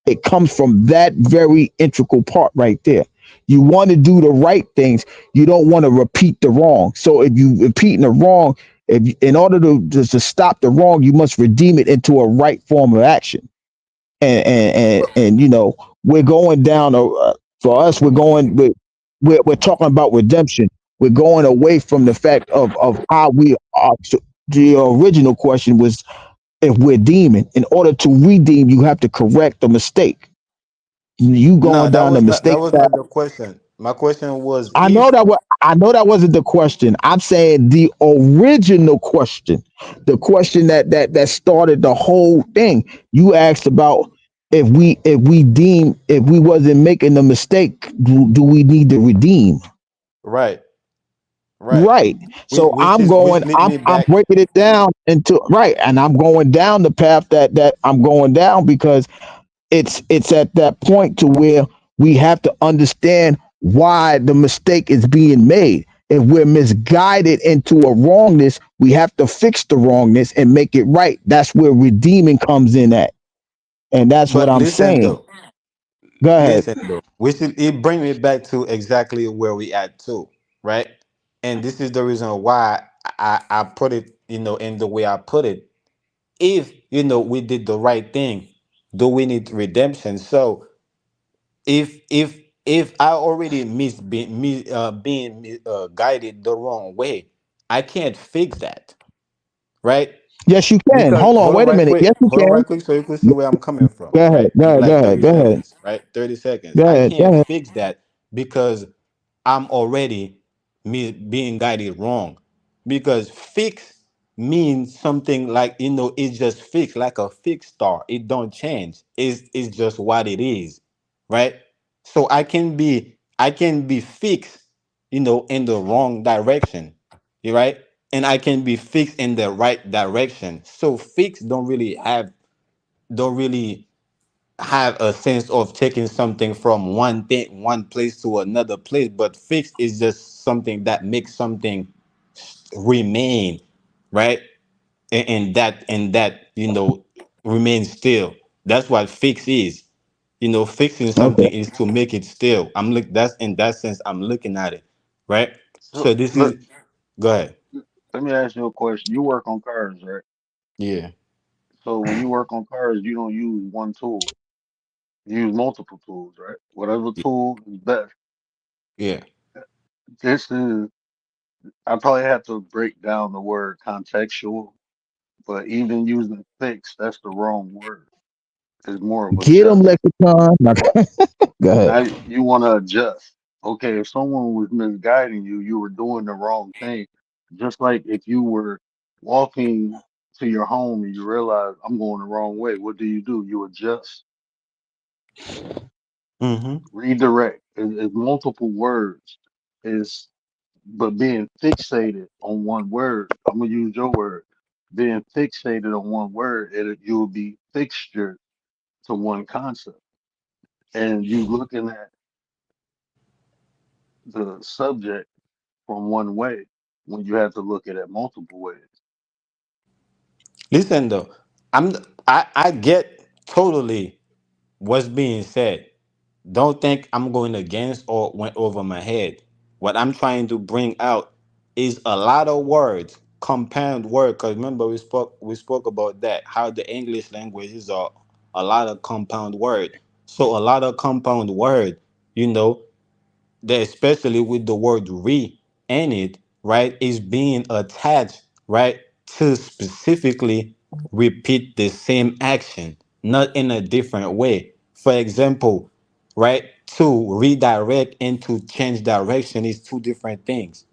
It comes from that very integral part right there. You want to do the right things. You don't want to repeat the wrong. So if you repeating the wrong, in order to stop the wrong, you must redeem it into a right form of action. And we're going down. For us, we're talking about redemption. We're going away from the fact of how we are. So the original question was if we're demon. In order to redeem, you have to correct the mistake. You No, going down the that mistake was path. not the question. My question was if. I know that wasn't the question. I'm saying the original question, the question that started the whole thing. You asked about if we wasn't making the mistake, do we need to redeem? Right, right. Right. So Which lead me I'm back. breaking it down into right, and I'm going down the path that I'm going down because it's at that point to where we have to understand why the mistake is being made. If we're misguided into a wrongness, we have to fix the wrongness and make it right. That's where redeeming comes in at. And that's what But I'm listen saying. though, Go ahead. listen though. We should it bring me back to exactly where we at too, right? And this is the reason why I put it, in the way I put it. If we did the right thing, do we need redemption? So if I already being guided the wrong way, I can't fix that, right? Yes, you can. Because Hold on. Wait a minute. Yes, you hold on can. right quick, so you can see where I'm coming from, Go ahead. right? Go Give me ahead. Go like ahead. 30 Go ahead. seconds, right? 30 seconds. Go I ahead. Go can't ahead. fix that because I'm already me being guided wrong. Because fix means something like, it's just fixed, like a fixed star. It don't change. It's just what it is, right? So I can be fixed, in the wrong direction. You right? And I can be fixed in the right direction. So fix don't really have a sense of taking something from one place to another place, but fix is just something that makes something remain, right? And that remain still. That's what fix is. Fixing Okay. something is to make it still. That's in that sense I'm looking at it, right? So So this is look, go ahead. let me ask you a question. You work on cars, right? Yeah, So when you work on cars, you don't use one tool. You use multiple tools, right? Whatever yeah, tool is best. yeah. This is I probably have to break down the word contextual, but even using fix, that's the wrong word. It's more of Get them adjust. lexicon. Go ahead. Now you want to adjust. Okay, if someone was misguiding you, you were doing the wrong thing. Just like if you were walking to your home and you realize I'm going the wrong way, what do? You adjust, Mm-hmm. redirect. It's multiple words. Is but being fixated on one word. I'm gonna use your word. Being fixated on one word, you will be fixtured to one concept, and you looking at the subject from one way when you have to look at it multiple ways. Listen though, I get totally what's being said. Don't think I'm going against or went over my head. What I'm trying to bring out is a lot of words, compound word. Because remember we spoke about that, how the English language is a lot of compound word. So a lot of compound word, you know, that especially with the word re in it, right, is being attached, right, to specifically repeat the same action, not in a different way. For example, right, to redirect and to change direction is two different things.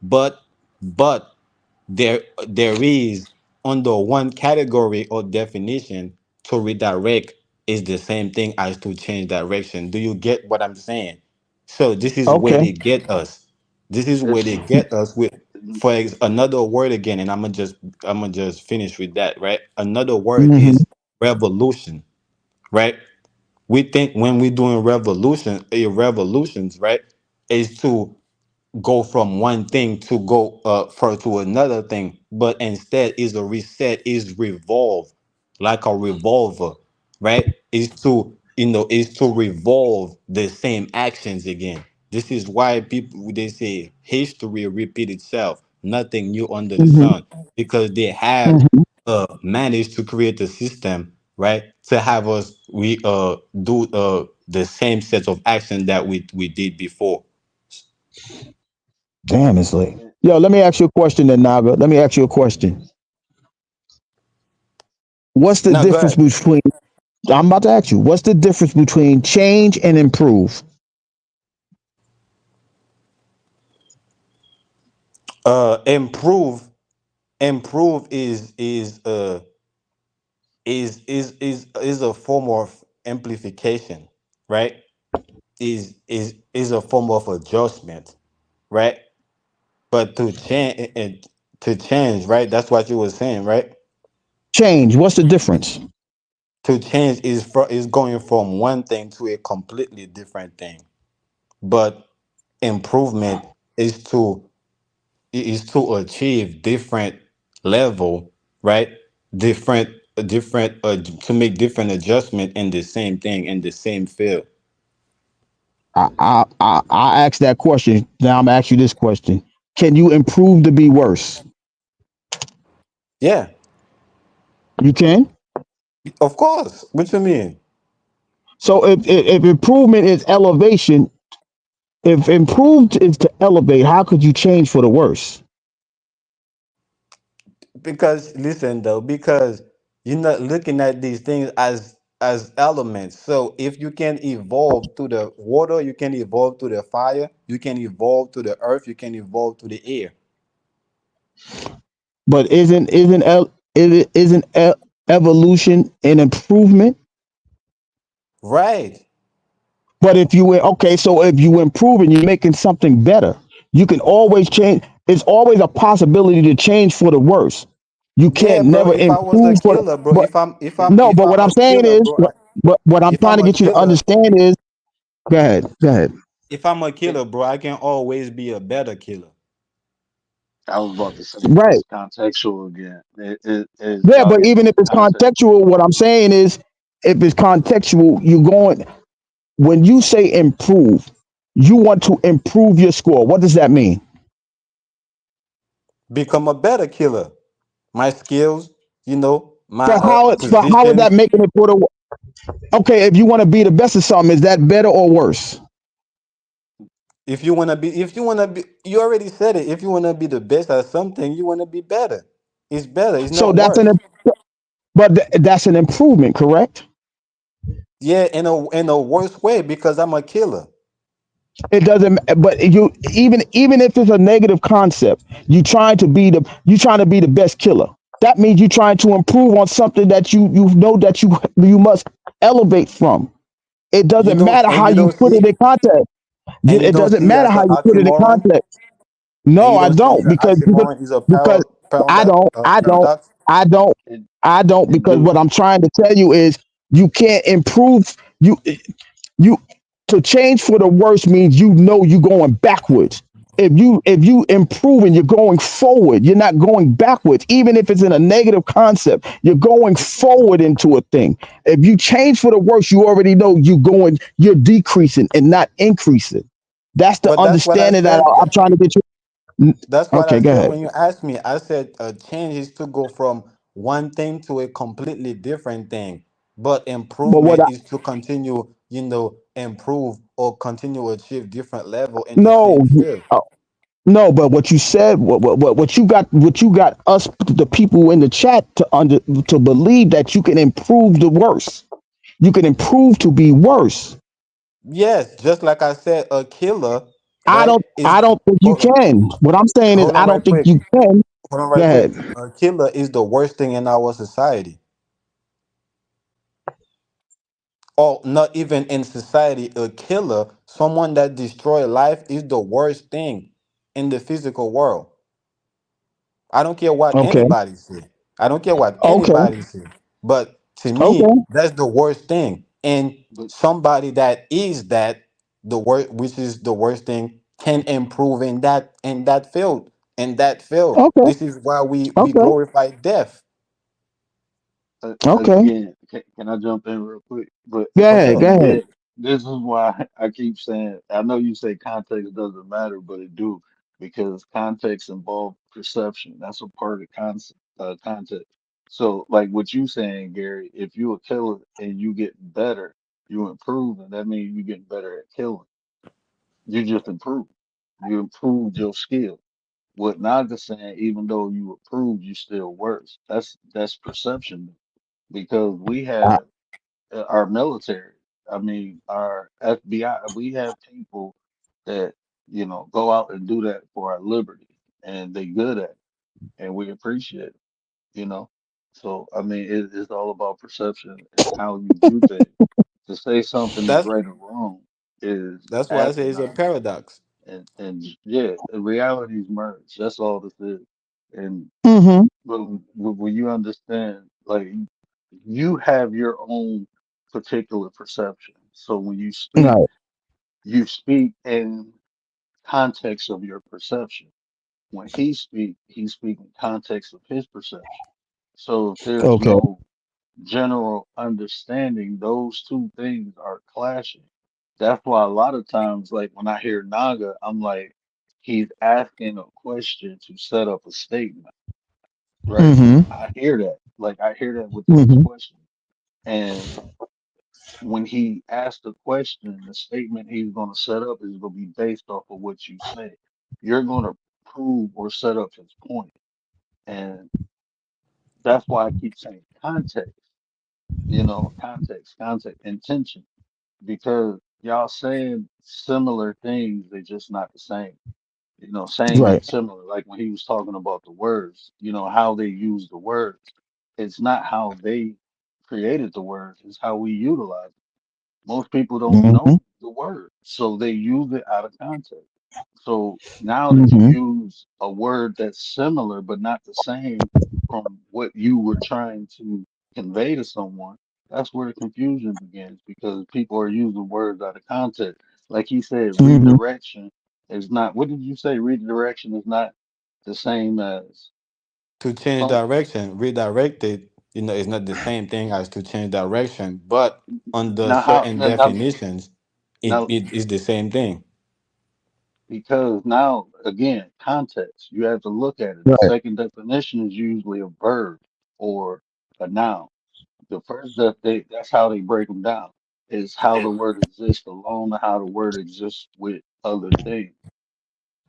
But there is under one category or definition, to redirect is the same thing as to change direction. Do you get what I'm saying? So this is where Okay. they get us. This is where It's they get us with, another word again, and I'm gonna just finish with that, right? Another word Hmm. is revolution, right? We think when we're doing revolutions, right, is to go from one thing to go for to another thing, but instead is a reset, is revolve, like a revolver, right? Is to revolve the same actions again. This is why people, they say history repeat itself, nothing new under the Hmm. sun, because they have Hmm. managed to create a system, right, to have us we do the same sets of action that we did before. Damn, it's late. Yo, let me ask you a question then, Naga. Let me ask you a question. What's the Now go difference ahead. between, I'm about to ask you, what's the difference between change and improve? Improve is a form of amplification, right? Is a form of adjustment, right? But to change, right? That's what you were saying, right? Change, what's the difference? To change is going from one thing to a completely different thing. But improvement is to is to achieve different level, right? Different, different, to make different adjustment in the same thing in the same field. I asked that question. Now I'm gonna ask you this question: can you improve to be worse? Yeah, You can. of course. What you mean? So if improvement is elevation, if improved is to elevate, how could you change for the worse? Because listen though, because you're not looking at these things as elements. So if you can evolve to the water, you can evolve to the fire, you can evolve to the earth, you can evolve to the air. But isn't evolution an improvement? Right. But if you okay, so if you improve and you're making something better, you can always change. It's always a possibility to change for the worse. You Yeah, can't bro. never If I was a improve for the, killer, bro, but if I'm no, but if what I'm I'm a saying killer, is bro, what I'm if trying I'm to a get you to killer, understand is go ahead, go ahead. if I'm a killer, bro, I can always be a better killer. I was about to say Right. it's contextual again. Is Yeah, y'all but getting even if into it's context? contextual, what I'm saying is if it's contextual, you going when you say improve, you want to improve your score. What does that mean? Become a better killer. My skills, my But how is that positions. making it for the okay, if you want to be the best of something, is that better or worse? If you wanna be, you already said it. If you wanna be the best at something, you wanna be better. It's better. It's So not that's worse. that's an improvement, correct? Yeah, in a worse way because I'm a killer. It doesn't, but you even if it's a negative concept, you trying to be the best killer. That means you trying to improve on something that you know that you must elevate from. It You doesn't don't matter and how you you don't put it see in context. and you It don't doesn't see it matter as how an you put it in oxymoron, context. and No, you I don't see don't the oxymoron is a because I don't I don't paradox. I don't It I don't it because do. what I'm trying to tell you is you can't improve you to change for the worse means you know you're going backwards. If you improve and you're going forward, you're not going backwards. Even if it's in a negative concept, you're going forward into a thing. If you change for the worse, you already know you're decreasing and not increasing. That's the But that's what I understanding that said. I'm trying to get you. That's what I Okay, go said ahead. when you asked me. I said a change is to go from one thing to a completely different thing. But But what improvement I is to continue, improve or continue achieve different level in the no same field. no, but what you said, what you got us, the people in the chat, to believe that you can improve the worse. You can improve to be worse. Yes, just like I said, a killer, I right? don't, Is I don't think you hold on, can. What I'm saying is, hold on I right don't think quick. you can. Hold on Go right quick. ahead. A killer is the worst thing in our society. Or not even in society, a killer, someone that destroy life is the worst thing in the physical world. I don't care what Okay. anybody say. I don't care what Okay. anybody say. But to me, Okay. that's the worst thing. And But somebody that is that the worst, which is the worst thing, can improve in that field. In that field, Okay. this is why we Okay. glorify death. Okay. again, can I jump in real quick? But Go ahead. Okay. Go ahead. again, this is why I keep saying. I know you say context doesn't matter, but it do because context involves perception. That's a part of context. So, like what you saying, Gary, if you a killer and you get better, you improve, and that means you getting better at killing. You just improve. You improved your skill. What Naga's saying, even though you improved, you still worse. That's perception because we I, have our military. I mean, our FBI. We have people that go out and do that for our liberty, and they good at it, and we appreciate it. You know, so I mean, it's all about perception and how you view things. To say something is That's right or wrong is that's why I say it's a asinine paradox. and yeah, the realities merge. That's all this is. And mm-hmm. when you understand, like you have your own particular perception. So when Right. you speak in context of your perception. when he speak, he's speaking context of his perception. So if there's Okay. no general understanding, those two things are clashing. That's why a lot of times, like when I hear Naga, I'm like, he's asking a question to set up a statement, right? Mm-hmm. I hear that. Like I hear that within his Mm-hmm. question. And when he asks the question, the statement he's going to set up is going to be based off of what you say. You're going to prove or set up his point. And that's why I keep saying context, context, intention, because y'all saying similar things, they're just not the same. Same Right. and similar. Like when he was talking about the words, how they use the words. It's not how they created the words, it's how we utilize it. Most people don't Mm-hmm. know the word, so they use it out of context. So now that you Mm-hmm. use a word that's similar but not the same from what you were trying to convey to someone, that's where the confusion begins because people are using words out of context. Like he said, Mm-hmm. redirection is not, what did you say? Redirection is not the same as To change some, direction, redirected, is not the same thing as to change direction, but under now how, certain now, definitions, it, now it is the same thing. because now again context you have to look at it. The Right. second definition is usually a verb or a noun. The first that's how they break them down, is how the word exists alone and how the word exists with other things,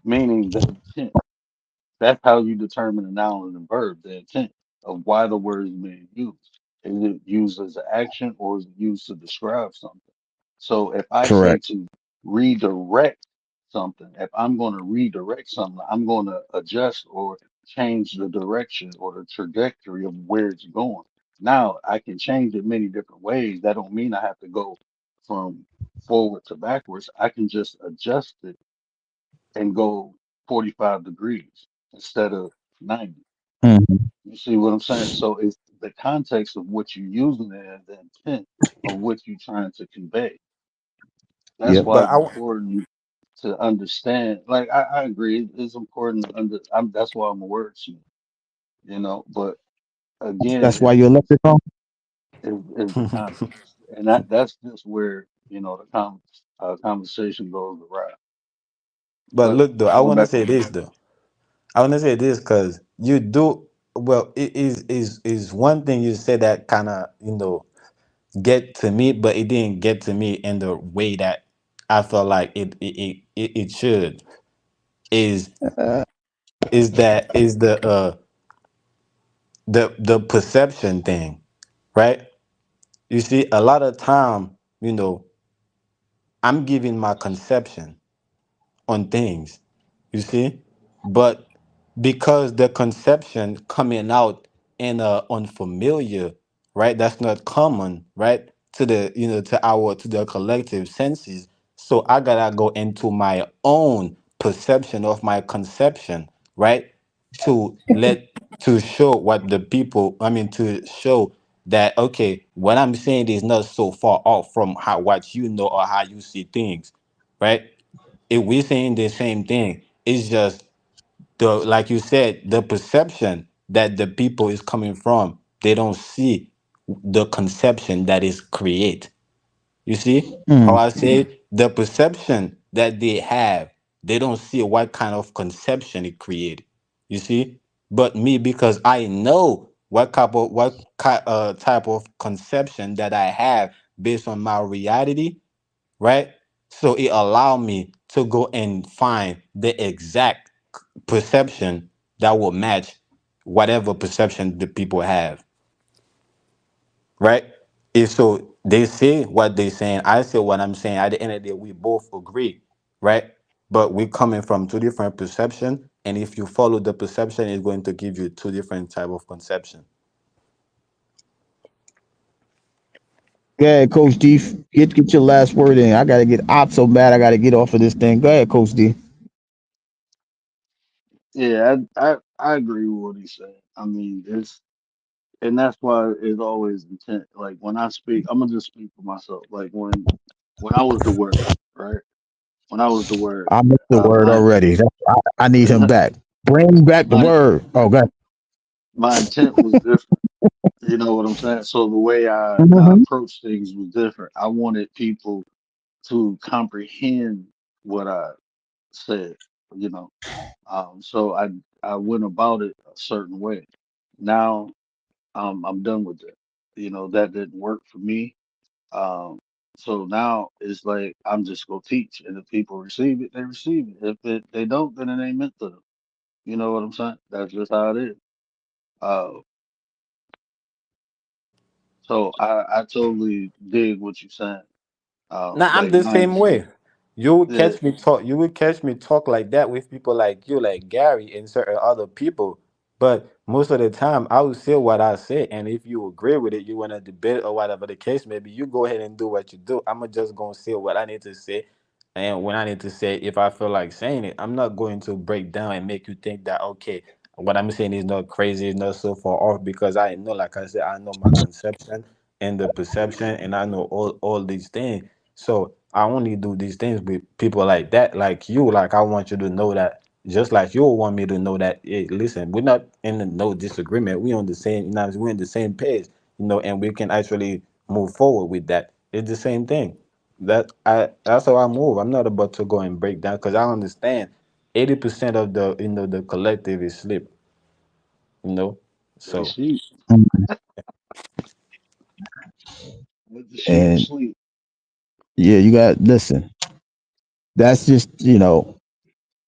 meaning the intent. That's how you determine a noun and a verb, the intent of why the word is being used. Is it used as an action or is it used to describe something? So if I say Correct. to redirect something, if I'm going to redirect something, I'm going to adjust or change the direction or the trajectory of where it's going. Now I can change it many different ways. That don't mean I have to go from forward to backwards. I can just adjust it and go 45 degrees instead of 90. Mm-hmm. You see what I'm saying? So it's the context of what you're using it and the intent of what you're trying to convey. That's Yep. why But it's important to understand. Like I agree, it's important to that's why I'm a wordsmith, But again, That's why you elected on. is the context, and that's just where the conversation goes awry. but But look though, I going want to back say to the this verse, though. I want to say this because you do well. It is one thing you said that kind of get to me, but it didn't get to me in the way that I felt like it should. Is Uh, the perception thing, right? You see, a lot of time, I'm giving my conception on things, you see, but because the conception coming out in a unfamiliar, right, that's not common, right, to the to the collective senses, so I gotta go into my own perception of my conception, right, to let to show what the people, I mean, to show that okay, what I'm saying is not so far off from how what or how you see things, right? If we're saying the same thing, it's just the, like you said, the perception that the people is coming from, they don't see the conception that is create. You see how mm, I say the perception that they have, they don't see what kind of conception it created. You see, but me, because I know type of conception that I have based on my reality, right? So it allowed me to go and find the exact perception that will match whatever perception the people have, right? If so, they say what they're saying, I say what I'm saying. At the end of the day, we both agree, right? But we're coming from two different perception, and if you follow the perception, it's going to give you two different type of conception. yeah, Coach D. Get your last word in. I gotta get out so bad. I gotta get off of this thing. Go ahead, Coach D. yeah, I agree with what he said. I mean, and that's why it's always intent. Like when I speak, I'm gonna just speak for myself. Like when I was the word, right? When I was the word, I missed the word I already. I need him back. Bring back the my word. Oh, God. my intent was different. You know what I'm saying? So the way I Hmm. approached things was different. I wanted people to comprehend what I said, you know. So I went about it a certain way. Now I'm done with that. You know, that didn't work for me. Um, so now it's like I'm just gonna teach, and if people receive it, they receive it. If they don't, then it ain't meant to them. You know what I'm saying? That's just how it is. Uh, so I totally dig what you're saying. Now I'm Like the same 90. way. You will Yeah, catch me talk. You will catch me talk like that with people like you, like Gary, and certain other people. But most of the time, I will say what I say, and if you agree with it, you want to debate or whatever the case may be. You go ahead and do what you do. I'm just gonna say what I need to say, and when I need to say, if I feel like saying it, I'm not going to break down and make you think that okay, what I'm saying is not crazy, it's not so far off because I know, like I said, I know my conception and the perception, and I know all these things. So I only do these things with people like that, like you. Like I want you to know that, just like you want me to know that. Hey, listen, we're not in no disagreement. We on the same, we're in the same page, and we can actually move forward with that. It's the same thing. That's how I move. I'm not about to go and break down because I understand 80% of the the collective is sleep. You know, they so sleep. Let the sheep And sleep. yeah, you got listen. That's just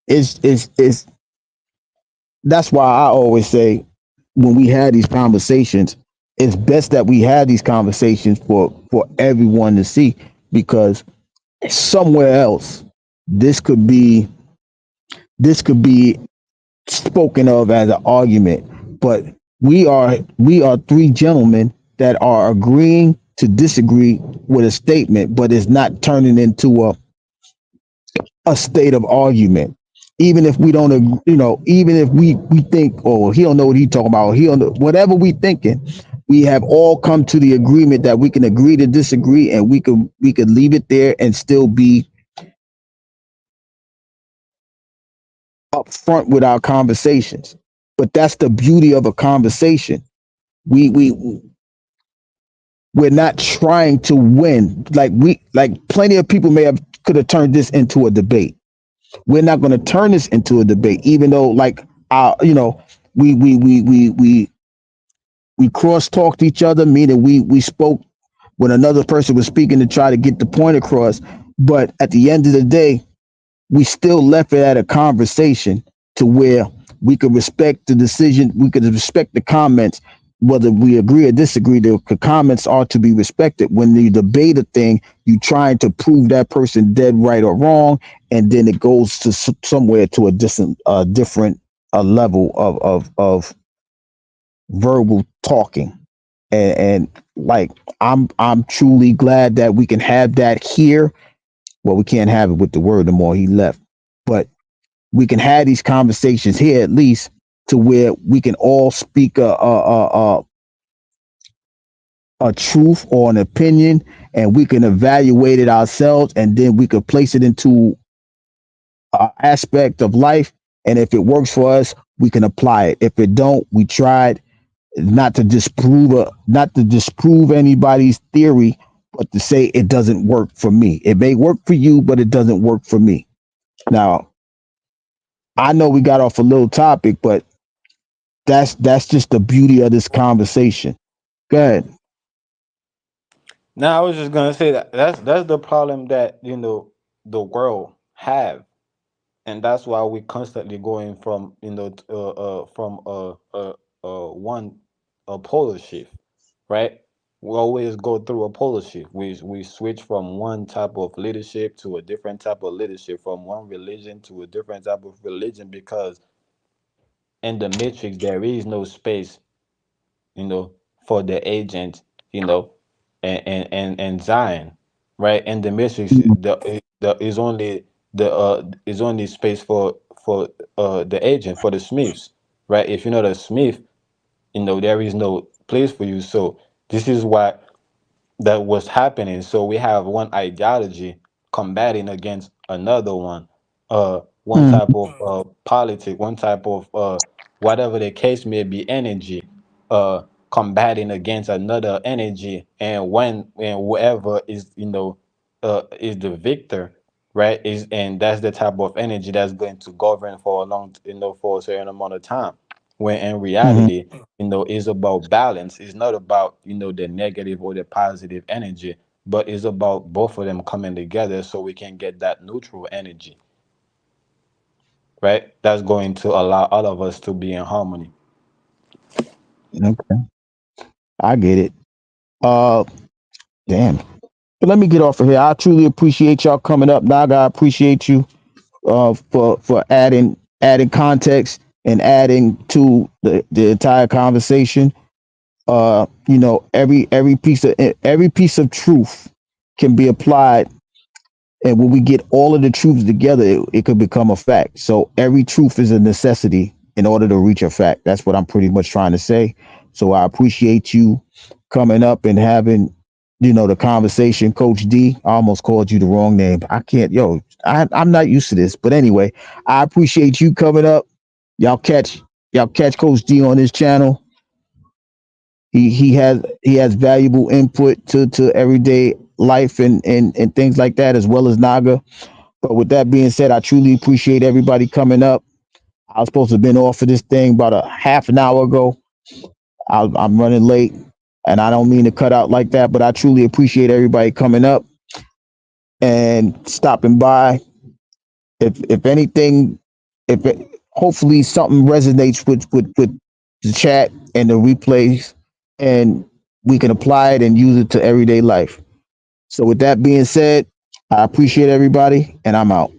it's that's why I always say when we had these conversations, it's best that we had these conversations for everyone to see because somewhere else this could be this could be spoken of as an argument, but we are three gentlemen that are agreeing to disagree with a statement, but it's not turning into a state of argument. Even if we don't, even if we think, oh, he don't know what he talking about, he don't know, whatever we thinking, we have all come to the agreement that we can agree to disagree, and we could leave it there and still be upfront with our conversations. But that's the beauty of a conversation. We we're not trying to win. Like plenty of people may have could have turned this into a debate. We're not going to turn this into a debate, even though like we we we we we we cross talked each other, meaning we spoke when another person was speaking to try to get the point across. But at the end of the day, we still left it at a conversation to where we could respect the decision, we could respect the comments, whether we agree or disagree. The comments are to be respected. When you debate a thing, you trying to prove that person dead right or wrong, and then it goes to somewhere to a different level of verbal talking. And like I'm truly glad that we can have that here. Well, we can't have it with the word the more he left, but we can have these conversations here at least to where we can all speak a truth or an opinion, and we can evaluate it ourselves, and then we could place it into an aspect of life, and if it works for us we can apply it. If it don't, we tried not to disprove anybody's theory, but to say it doesn't work for me. It may work for you, but it doesn't work for me. Now I know we got off a little topic, but that's just the beauty of this conversation. Go ahead. now I was just gonna say that that's the problem that the world have, and that's why we constantly going from from one a polar shift, right? We always go through a polar shift. We switch from one type of leadership to a different type of leadership, from one religion to a different type of religion, because in the matrix there is no space, you know, for the agent, you know, and Zion, right? And the matrix, the is only space for the agent, for the Smiths, right? If you're not a Smith, there is no place for you. So this is what that was happening. So we have one ideology combating against another one. one type of politic, one type of whatever the case may be, energy, combating against another energy, and when whoever is, is the victor, right? Is And that's the type of energy that's going to govern for a long, for a certain amount of time. When in Hmm. reality, is about balance. It's not about, the negative or the positive energy, but it's about both of them coming together so we can get that neutral energy, right? That's going to allow all of us to be in harmony. Okay, I get it. Uh, damn. But let me get off of here. I truly appreciate y'all coming up. Naga, I appreciate you for adding context and adding to the entire conversation. Every piece of truth can be applied, and when we get all of the truths together, it could become a fact. So every truth is a necessity in order to reach a fact. That's what I'm pretty much trying to say. So I appreciate you coming up and having, the conversation. Coach D, I almost called you the wrong name. I can't, I'm not used to this. But anyway, I appreciate you coming up. Y'all catch y'all catch Coach D on his channel. He has valuable input to everyday life and things like that, as well as Naga. But with that being said, I truly appreciate everybody coming up. I was supposed to have been off of this thing about a half an hour ago. I'm running late, and I don't mean to cut out like that, but I truly appreciate everybody coming up and stopping by. If anything, hopefully something resonates with the chat and the replays, and we can apply it and use it to everyday life. So with that being said, I appreciate everybody, and I'm out.